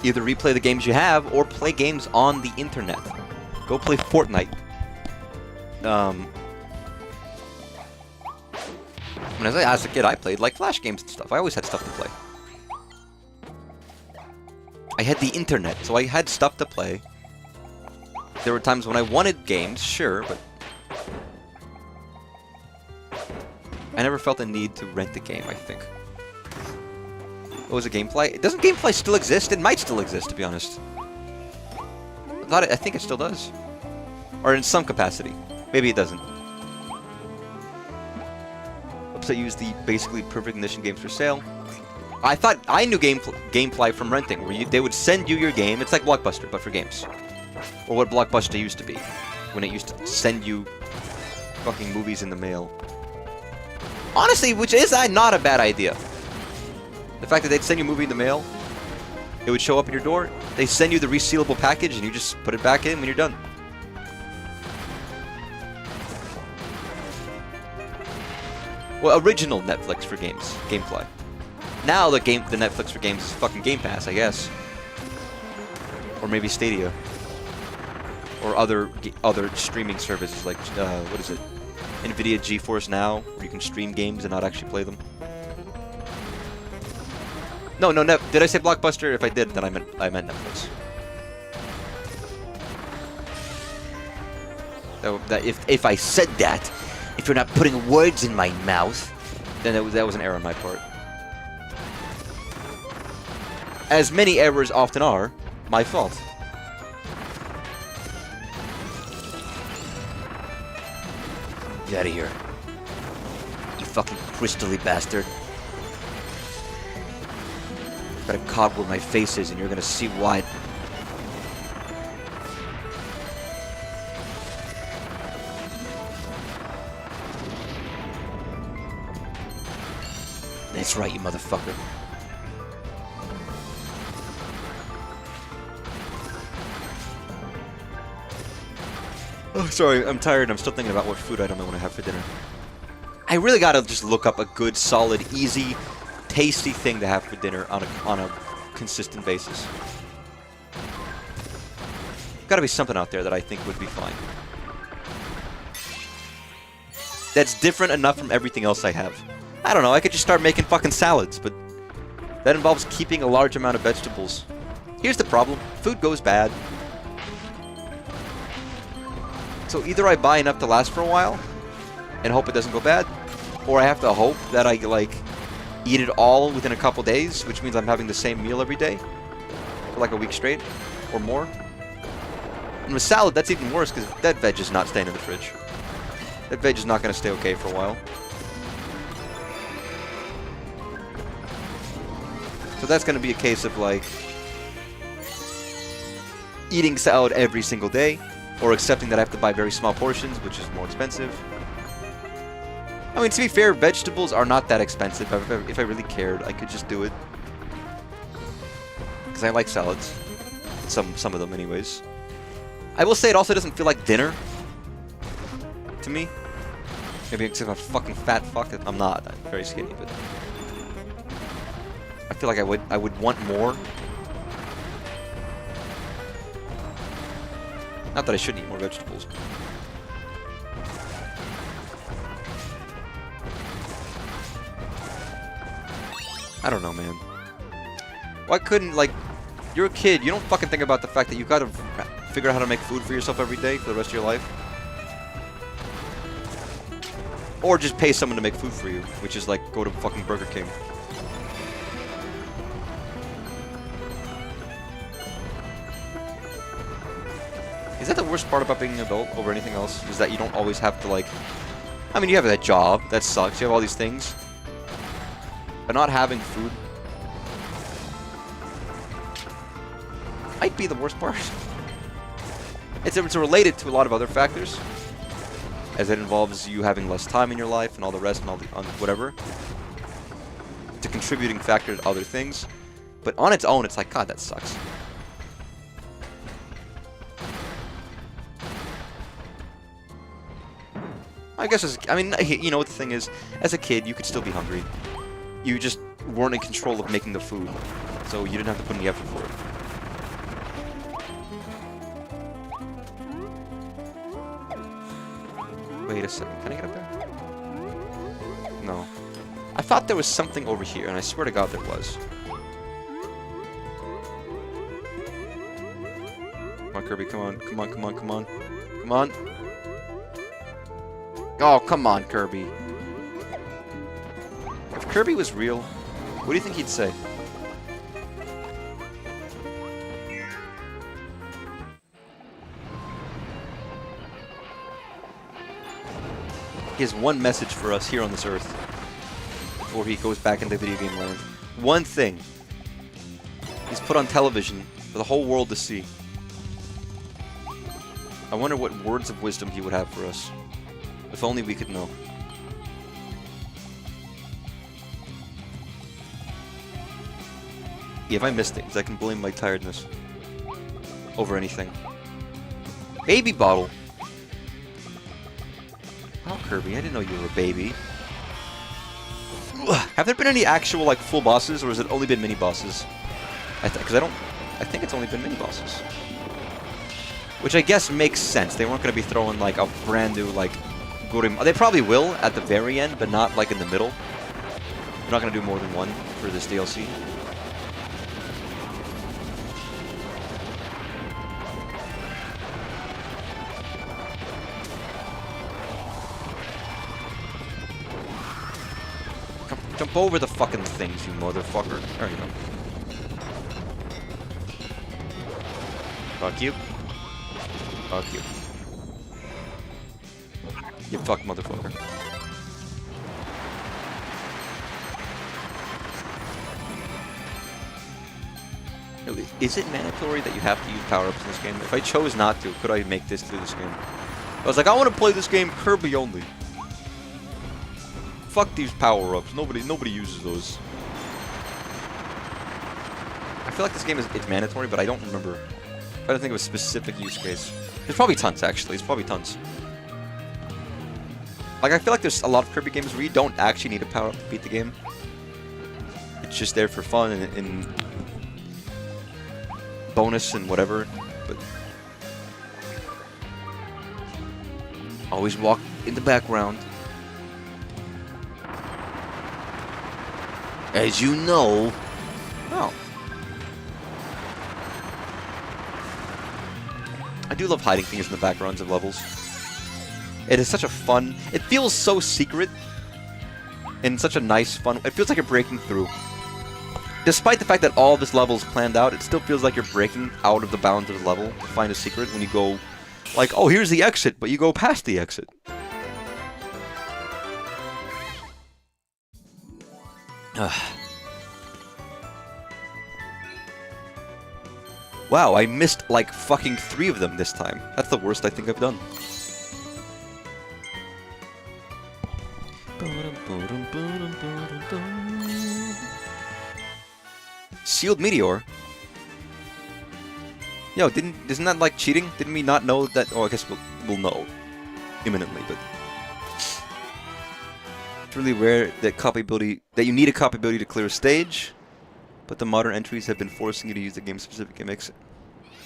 either replay the games you have, or play games on the internet. Go play Fortnite. When I was a kid, I played, like, Flash games and stuff. I always had stuff to play. I had the internet, so I had stuff to play. There were times when I wanted games, sure, but I never felt the need to rent a game, I think. What was a Gamefly? Doesn't Gamefly still exist? It might still exist, to be honest. I think it still does. Or in some capacity. Maybe it doesn't. Website used the basically perfect condition games for sale. I thought I knew Gamefly from renting, where they would send you your game. It's like Blockbuster, but for games. Or what Blockbuster used to be, when it used to send you fucking movies in the mail. Honestly, which is not a bad idea. The fact that they'd send you a movie in the mail, it would show up at your door, they send you the resealable package, and you just put it back in when you're done. Well, original Netflix for games, GameFly. Now the Netflix for games is fucking Game Pass, I guess. Or maybe Stadia. Or other streaming services like, what is it? NVIDIA GeForce Now, where you can stream games and not actually play them. No, did I say Blockbuster? If I did, then I meant Netflix. That if I said that, if you're not putting words in my mouth, then that was an error on my part. As many errors often are, my fault. Get out of here. You fucking crystally bastard. Got a cog where my face is, and you're gonna see why. That's right, you motherfucker. Oh, sorry, I'm tired. I'm still thinking about what food item I want to have for dinner. I really gotta just look up a good, solid, easy, tasty thing to have for dinner on a consistent basis. Gotta be something out there that I think would be fine. That's different enough from everything else I have. I don't know, I could just start making fucking salads, but that involves keeping a large amount of vegetables. Here's the problem. Food goes bad. So either I buy enough to last for a while and hope it doesn't go bad, or I have to hope that I, like, eat it all within a couple days, which means I'm having the same meal every day for like a week straight or more. And with salad, that's even worse because that veg is not staying in the fridge. That veg is not going to stay okay for a while. So that's going to be a case of, like, eating salad every single day, or accepting that I have to buy very small portions, which is more expensive. I mean, to be fair, vegetables are not that expensive. If I really cared, I could just do it. Because I like salads. Some of them, anyways. I will say it also doesn't feel like dinner to me. Maybe because I'm a fucking fat fuck. I'm not. I'm very skinny, but I feel like I would want more. Not that I shouldn't eat more vegetables. I don't know, man. Why couldn't, like, you're a kid, you don't fucking think about the fact that you gotta figure out how to make food for yourself every day for the rest of your life? Or just pay someone to make food for you, which is like, go to fucking Burger King. Is that the worst part about being an adult over anything else? Is that you don't always have to, like... I mean, you have that job. That sucks. You have all these things. But not having food might be the worst part. It's related to a lot of other factors, as it involves you having less time in your life and all the rest and all the whatever. It's a contributing factor to other things. But on its own, it's like, God, that sucks. I guess, I mean, you know what the thing is? As a kid, you could still be hungry. You just weren't in control of making the food, so you didn't have to put any effort for it. Wait a second, can I get up there? No. I thought there was something over here, and I swear to God there was. Come on, Kirby, come on, come on, come on, come on. Come on. Oh, come on, Kirby. If Kirby was real, what do you think he'd say? He has one message for us here on this earth before he goes back into video game land. One thing. He's put on television for the whole world to see. I wonder what words of wisdom he would have for us. If only we could know. Yeah, if I missed things, I can blame my tiredness over anything. Baby bottle. Oh, Kirby, I didn't know you were a baby. Have there been any actual, like, full bosses, or has it only been mini-bosses? Because I think it's only been mini-bosses. Which I guess makes sense. They weren't going to be throwing, like, a brand new, like, Gurim. They probably will at the very end, but not, like, in the middle. They're not going to do more than one for this DLC. Jump over the fucking things, you motherfucker. There you go. Fuck you. Fuck you. You fuck motherfucker. Really, is it mandatory that you have to use power-ups in this game? If I chose not to, could I make this through this game? I was like, I want to play this game Kirby only. Fuck these power-ups. Nobody uses those. I feel like this game it's mandatory, but I don't remember. I don't think of a specific use case. There's probably tons, actually. There's probably tons. Like, I feel like there's a lot of Kirby games where you don't actually need a power-up to beat the game. It's just there for fun and bonus and whatever. But always walk in the background. As you know. Oh. I do love hiding things in the backgrounds of levels. It is such a fun... It feels so secret. And such a nice, fun... It feels like you're breaking through. Despite the fact that all this level is planned out, it still feels like you're breaking out of the bounds of the level to find a secret when you go... Like, oh, here's the exit, but you go past the exit. Wow, I missed like fucking 3 of them this time. That's the worst I think I've done. Sealed Meteor? Yo, isn't that like cheating? Didn't we not know that? Oh, I guess we'll know imminently, but it's really rare that you need a copy ability to clear a stage, but the modern entries have been forcing you to use the game-specific gimmicks.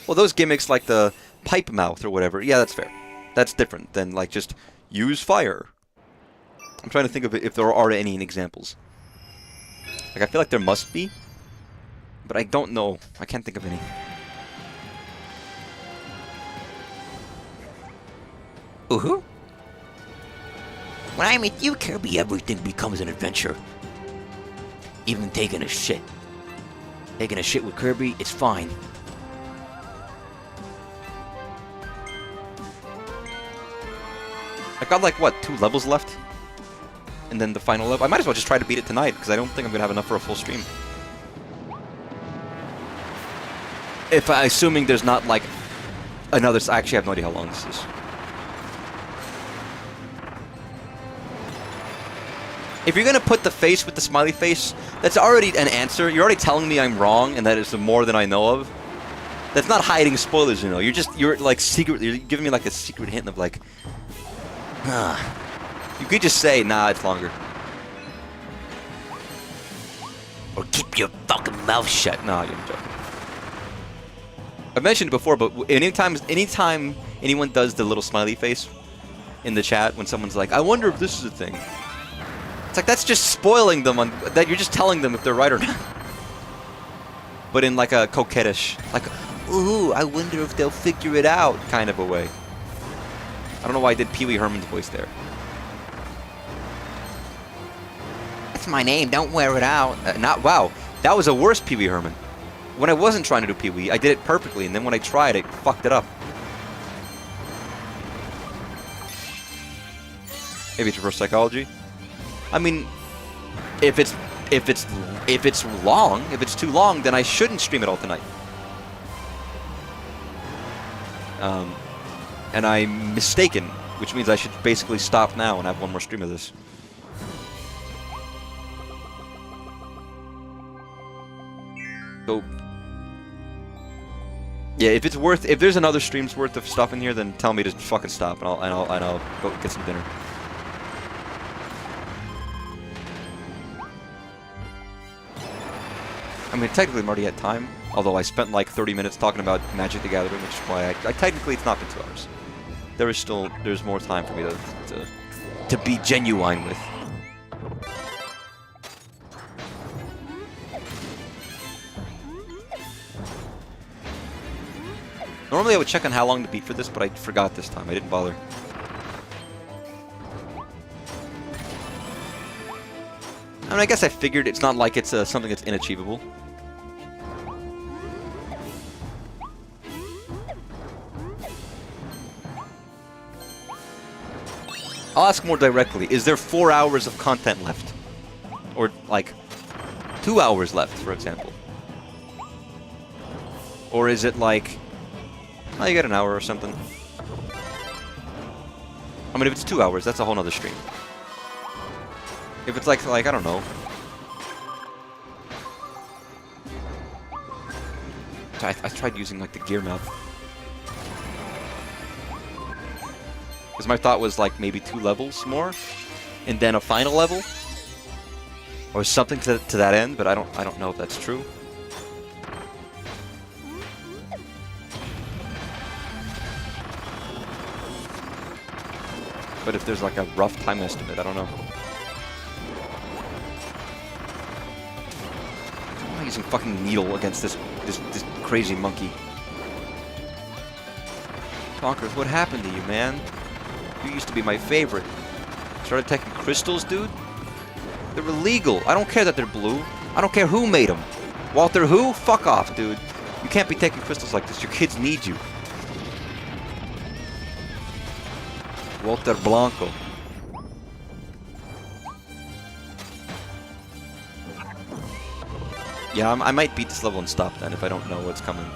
Well, those gimmicks like the pipe mouth or whatever, yeah, that's fair. That's different than like just use fire. I'm trying to think of if there are any examples. Like, I feel like there must be, but I don't know. I can't think of any. Ooh-hoo. When I'm with you, Kirby, everything becomes an adventure. Even taking a shit. Taking a shit with Kirby, it's fine. I've got like, what, 2 levels left? And then the final level. I might as well just try to beat it tonight, because I don't think I'm going to have enough for a full stream. Assuming there's not like another... I actually have no idea how long this is. If you're going to put the face with the smiley face, that's already an answer. You're already telling me I'm wrong, and that is more than I know of. That's not hiding spoilers, you know. You're like secretly, you're giving me like a secret hint of like, You could just say, nah, it's longer. Or keep your fucking mouth shut. No, you're joking. I've mentioned it before, but anytime anyone does the little smiley face in the chat when someone's like, I wonder if this is a thing. It's like, that's just spoiling them, that you're just telling them if they're right or not. But in like a coquettish, like, ooh, I wonder if they'll figure it out kind of a way. I don't know why I did Pee Wee Herman's voice there. That's my name, don't wear it out. Wow, that was a worse Pee Wee Herman. When I wasn't trying to do Pee Wee, I did it perfectly, and then when I tried, I fucked it up. Maybe it's reverse psychology. I mean, if it's too long, then I shouldn't stream it all tonight. And I'm mistaken, which means I should basically stop now and have one more stream of this. So, yeah, if there's another stream's worth of stuff in here, then tell me to fucking stop, and I'll go get some dinner. I mean, technically I'm already at time, although I spent like 30 minutes talking about Magic the Gathering, which is why I technically it's not been 2 hours. There's more time for me to be genuine with. Normally I would check on how long to beat for this, but I forgot this time. I didn't bother. I mean, I guess I figured it's not like it's something that's inachievable. I'll ask more directly. Is there 4 hours of content left? Or, like, 2 hours left, for example? Or is it like... oh, you got an hour or something. I mean, if it's 2 hours, that's a whole nother stream. If it's like I don't know. I tried using, like, the gear mouth. Because my thought was, like, maybe 2 levels more, and then a final level, or something to that end. But I don't know if that's true. But if there's like a rough time estimate, I don't know. I'm not using fucking needle against this crazy monkey. Bonkers, what happened to you, man? You used to be my favorite. Started taking crystals, dude? They're illegal. I don't care that they're blue. I don't care who made them. Walter who? Fuck off, dude. You can't be taking crystals like this. Your kids need you. Walter Blanco. Yeah, I might beat this level and stop then if I don't know what's coming.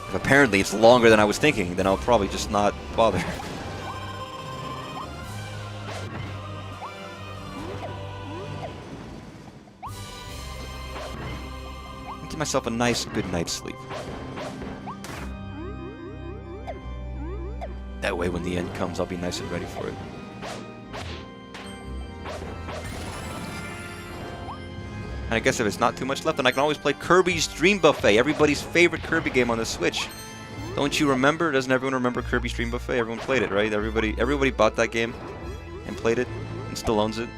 If apparently it's longer than I was thinking, then I'll probably just not bother. Give myself a nice good night's sleep. That way when the end comes, I'll be nice and ready for it. And I guess if it's not too much left, then I can always play Kirby's Dream Buffet, everybody's favorite Kirby game on the Switch. Don't you remember? Doesn't everyone remember Kirby's Dream Buffet? Everyone played it, right? Everybody bought that game and played it and still owns it.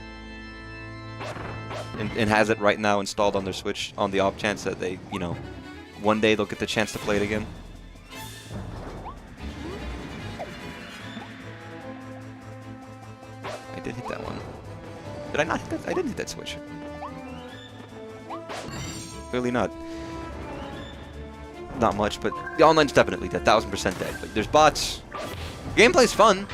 And has it right now installed on their Switch on the off chance that they, you know, one day they'll get the chance to play it again. I did hit that one. Did I not hit that? I didn't hit that switch. Clearly not. Not much, but the online's definitely dead. 1000% dead. But there's bots. Gameplay's fun.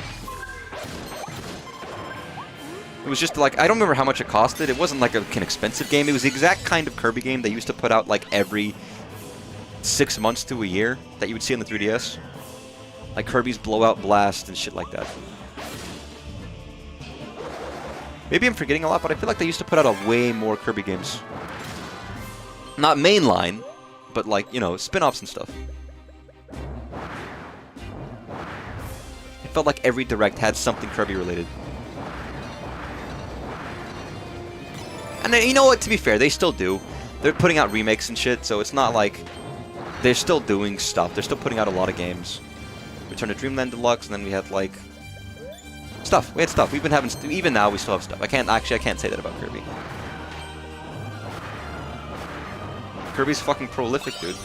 It was just like, I don't remember how much it costed. It wasn't like an expensive game. It was the exact kind of Kirby game they used to put out like every 6 months to a year that you would see on the 3DS. Like Kirby's Blowout Blast and shit like that. Maybe I'm forgetting a lot, but I feel like they used to put out a way more Kirby games. Not mainline, but like, you know, spin-offs and stuff. It felt like every Direct had something Kirby related. And you know what, to be fair, they still do. They're putting out remakes and shit, so it's not like... They're still doing stuff. They're still putting out a lot of games. Return to Dreamland Deluxe, and then we had like... stuff. We had stuff. We've been having... even now, we still have stuff. I can't say that about Kirby. Kirby's fucking prolific, dude.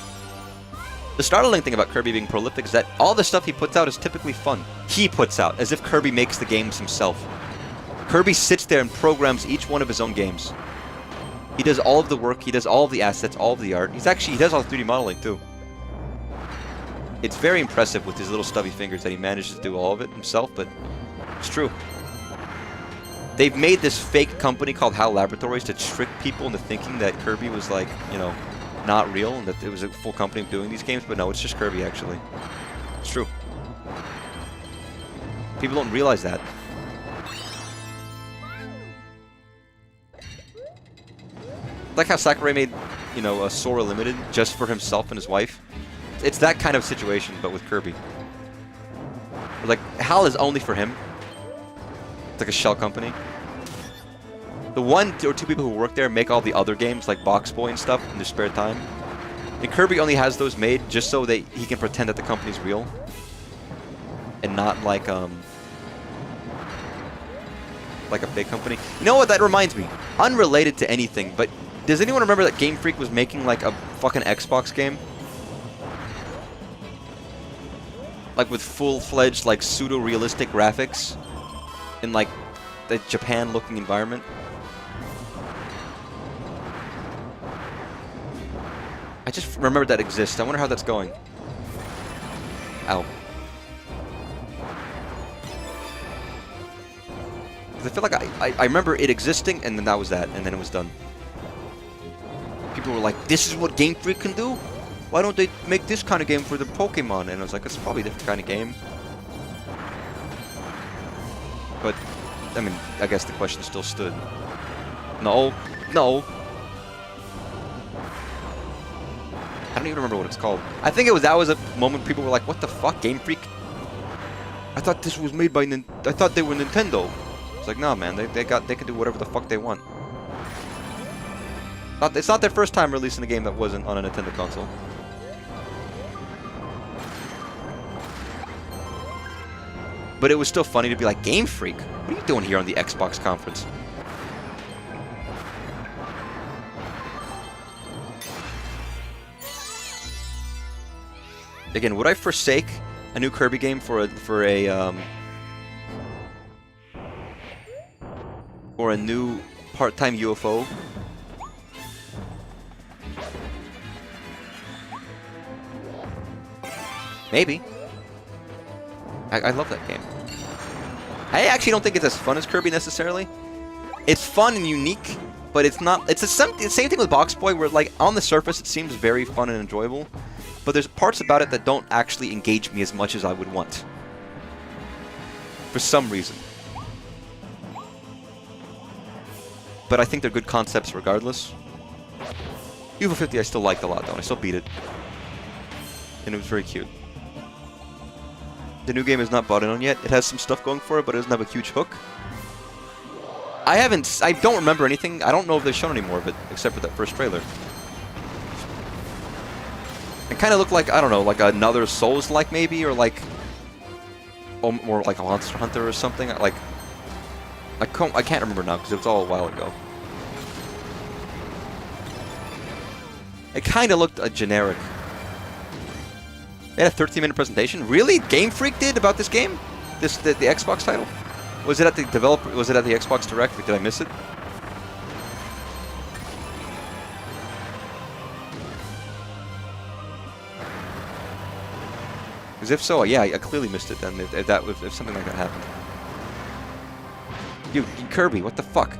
The startling thing about Kirby being prolific is that all the stuff he puts out is typically fun. He puts out, as if Kirby makes the games himself. Kirby sits there and programs each one of his own games. He does all of the work, he does all of the assets, all of the art. He does all the 3D modeling, too. It's very impressive with his little stubby fingers that he manages to do all of it himself, but it's true. They've made this fake company called HAL Laboratories to trick people into thinking that Kirby was like, you know, not real and that it was a full company doing these games, but no, it's just Kirby, actually. It's true. People don't realize that. Like how Sakurai made, you know, a Sora Limited just for himself and his wife. It's that kind of situation, but with Kirby. Like, HAL is only for him. It's like a shell company. the 1 or 2 people who work there make all the other games like Box Boy and stuff in their spare time. And Kirby only has those made just so that he can pretend that the company's real. And not like a fake company. You know what? That reminds me. Unrelated to anything, but does anyone remember that Game Freak was making like a fucking Xbox game? Like with full-fledged like pseudo-realistic graphics in like the Japan-looking environment. I just remembered that exists. I wonder how that's going. Ow. I feel like I remember it existing, and then that was that, and then it was done. People were like, this is what Game Freak can do? Why don't they make this kind of game for the Pokemon? And I was like, it's probably a different kind of game. But, I mean, I guess the question still stood. No. No. I don't even remember what it's called. I think that was a moment people were like, what the fuck, Game Freak? I thought this was made by I thought they were Nintendo. It's like, no, man, they can do whatever the fuck they want. It's not their first time releasing a game that wasn't on a Nintendo console. But it was still funny to be like, Game Freak? What are you doing here on the Xbox conference? Again, would I forsake a new Kirby game for a new part-time UFO? Maybe. I love that game. I actually don't think it's as fun as Kirby necessarily. It's fun and unique, but it's not. It's the same thing with Box Boy, where like on the surface it seems very fun and enjoyable, but there's parts about it that don't actually engage me as much as I would want. For some reason. But I think they're good concepts regardless. UFO 50 I still liked a lot though, and I still beat it. And it was very cute. The new game is not bought in on yet. It has some stuff going for it, but it doesn't have a huge hook. I don't remember anything. I don't know if they've shown any more of it, except for that first trailer. It kind of looked like, I don't know, like another Souls-like maybe, or like... Or like a Monster Hunter or something. Like... I can't remember now, because it was all a while ago. It kind of looked generic. They had a 13-minute presentation. Really? Game Freak did about this game? The Xbox title? Was it at the developer? Was it at the Xbox Direct? Did I miss it? Because if so, yeah, I clearly missed it then. If something like that happened. Dude, Kirby, what the fuck?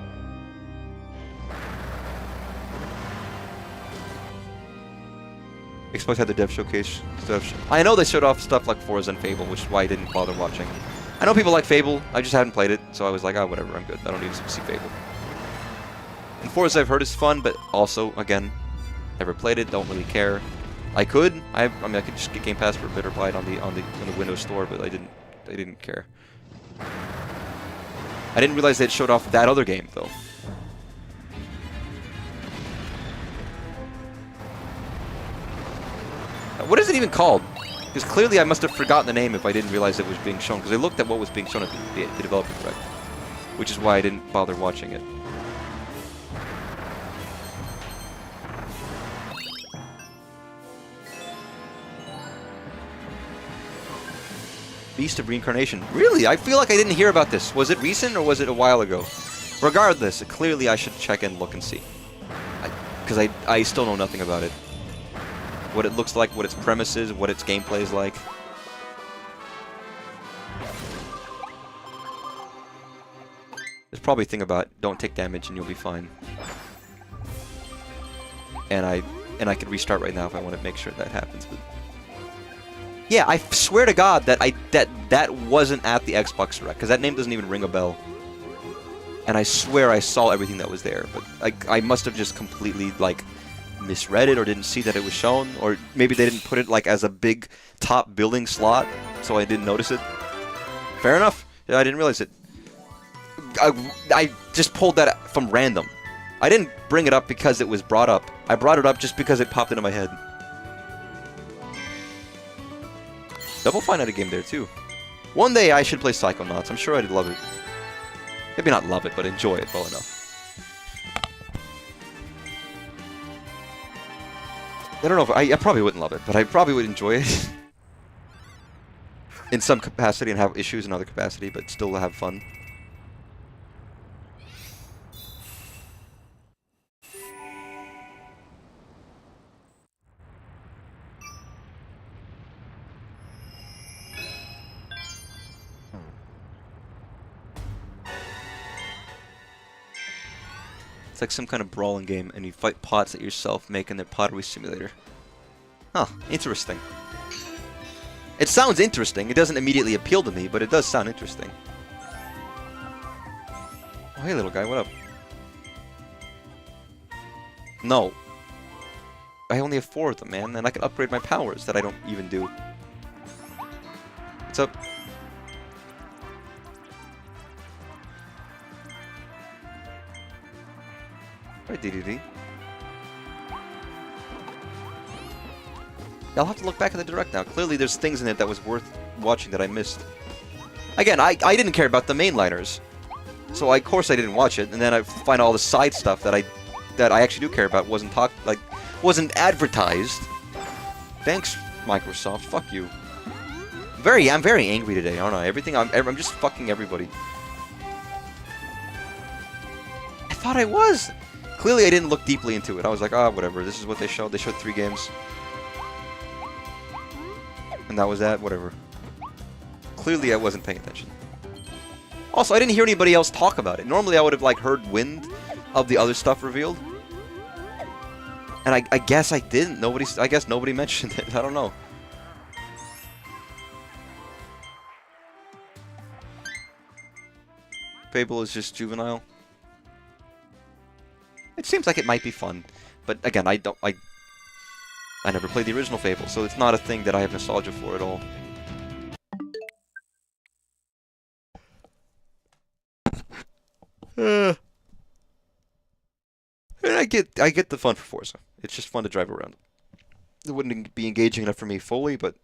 Xbox had the dev showcase stuff. I know they showed off stuff like Forza and Fable, which is why I didn't bother watching. I know people like Fable, I just hadn't played it, so I was like, oh, whatever, I'm good. I don't need to see Fable. And Forza I've heard is fun, but also, again, never played it, don't really care. I could, I mean, I could just get Game Pass for a bit or buy it on the Windows Store, but I didn't care. I didn't realize they had showed off that other game, though. What is it even called? Because clearly I must have forgotten the name if I didn't realize it was being shown. Because I looked at what was being shown at the developer direct. Which is why I didn't bother watching it. Beast of Reincarnation. Really? I feel like I didn't hear about this. Was it recent or was it a while ago? Regardless, clearly I should check and look and see. Because I still know nothing about it. What it looks like, what its premise is, what its gameplay is like. There's probably a thing about don't take damage and you'll be fine. And I could restart right now if I want to make sure that happens. But yeah, I swear to God that that wasn't at the Xbox Direct, because that name doesn't even ring a bell. And I swear I saw everything that was there, but I must have just completely like misread it or didn't see that it was shown, or maybe they didn't put it like as a big top billing slot, so I didn't notice it. Fair enough. Yeah, I didn't realize it. I just pulled that from random. I didn't bring it up because it was brought up. I brought it up just because it popped into my head. Double Fine had a game there too. One day I should play Psychonauts. I'm sure I'd love it. Maybe not love it, but enjoy it well enough. I don't know if I probably wouldn't love it, but I probably would enjoy it. In some capacity and have issues in other capacity, but still have fun. It's like some kind of brawling game, and you fight pots that yourself make in their pottery simulator. Huh, interesting. It sounds interesting. It doesn't immediately appeal to me, but it does sound interesting. Oh, hey, little guy, what up? No. I only have 4 of them, man, and I can upgrade my powers that I don't even do. What's up? Alright, DDD. I'll have to look back at the direct now. Clearly there's things in it that was worth watching that I missed. Again, I didn't care about the mainliners. So of course I didn't watch it, and then I find all the side stuff that I actually do care about wasn't advertised. Thanks, Microsoft. Fuck you. I'm very angry today, aren't I? I'm just fucking everybody. I thought I was. Clearly I didn't look deeply into it. I was like, ah, whatever. This is what they showed. They showed 3 games. And that was that, whatever. Clearly I wasn't paying attention. Also, I didn't hear anybody else talk about it. Normally I would have like heard wind of the other stuff revealed. And I guess I didn't. I guess nobody mentioned it. I don't know. Fable is just juvenile. It seems like it might be fun. But again, I never played the original Fable, so it's not a thing that I have nostalgia for at all. And I get the fun for Forza. It's just fun to drive around. It wouldn't be engaging enough for me fully, but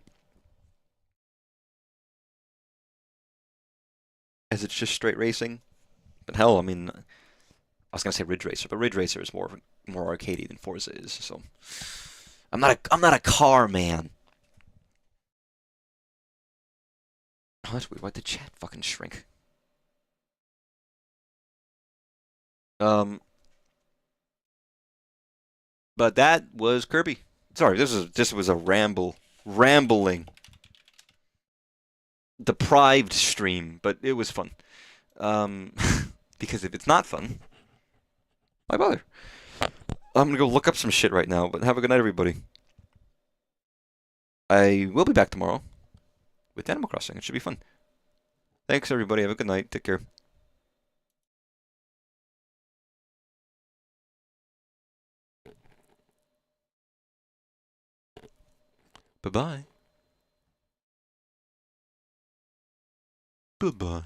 as it's just straight racing. But hell, I mean, I was gonna say Ridge Racer, but Ridge Racer is more arcadey than Forza is, so I'm not a car man. Oh, that's weird. Why'd the chat fucking shrink? But that was Kirby. Sorry, this was a rambling, deprived stream, but it was fun. Because if it's not fun, why bother? I'm gonna go look up some shit right now, but have a good night, everybody. I will be back tomorrow with Animal Crossing. It should be fun. Thanks, everybody. Have a good night. Take care. Bye-bye. Bye-bye.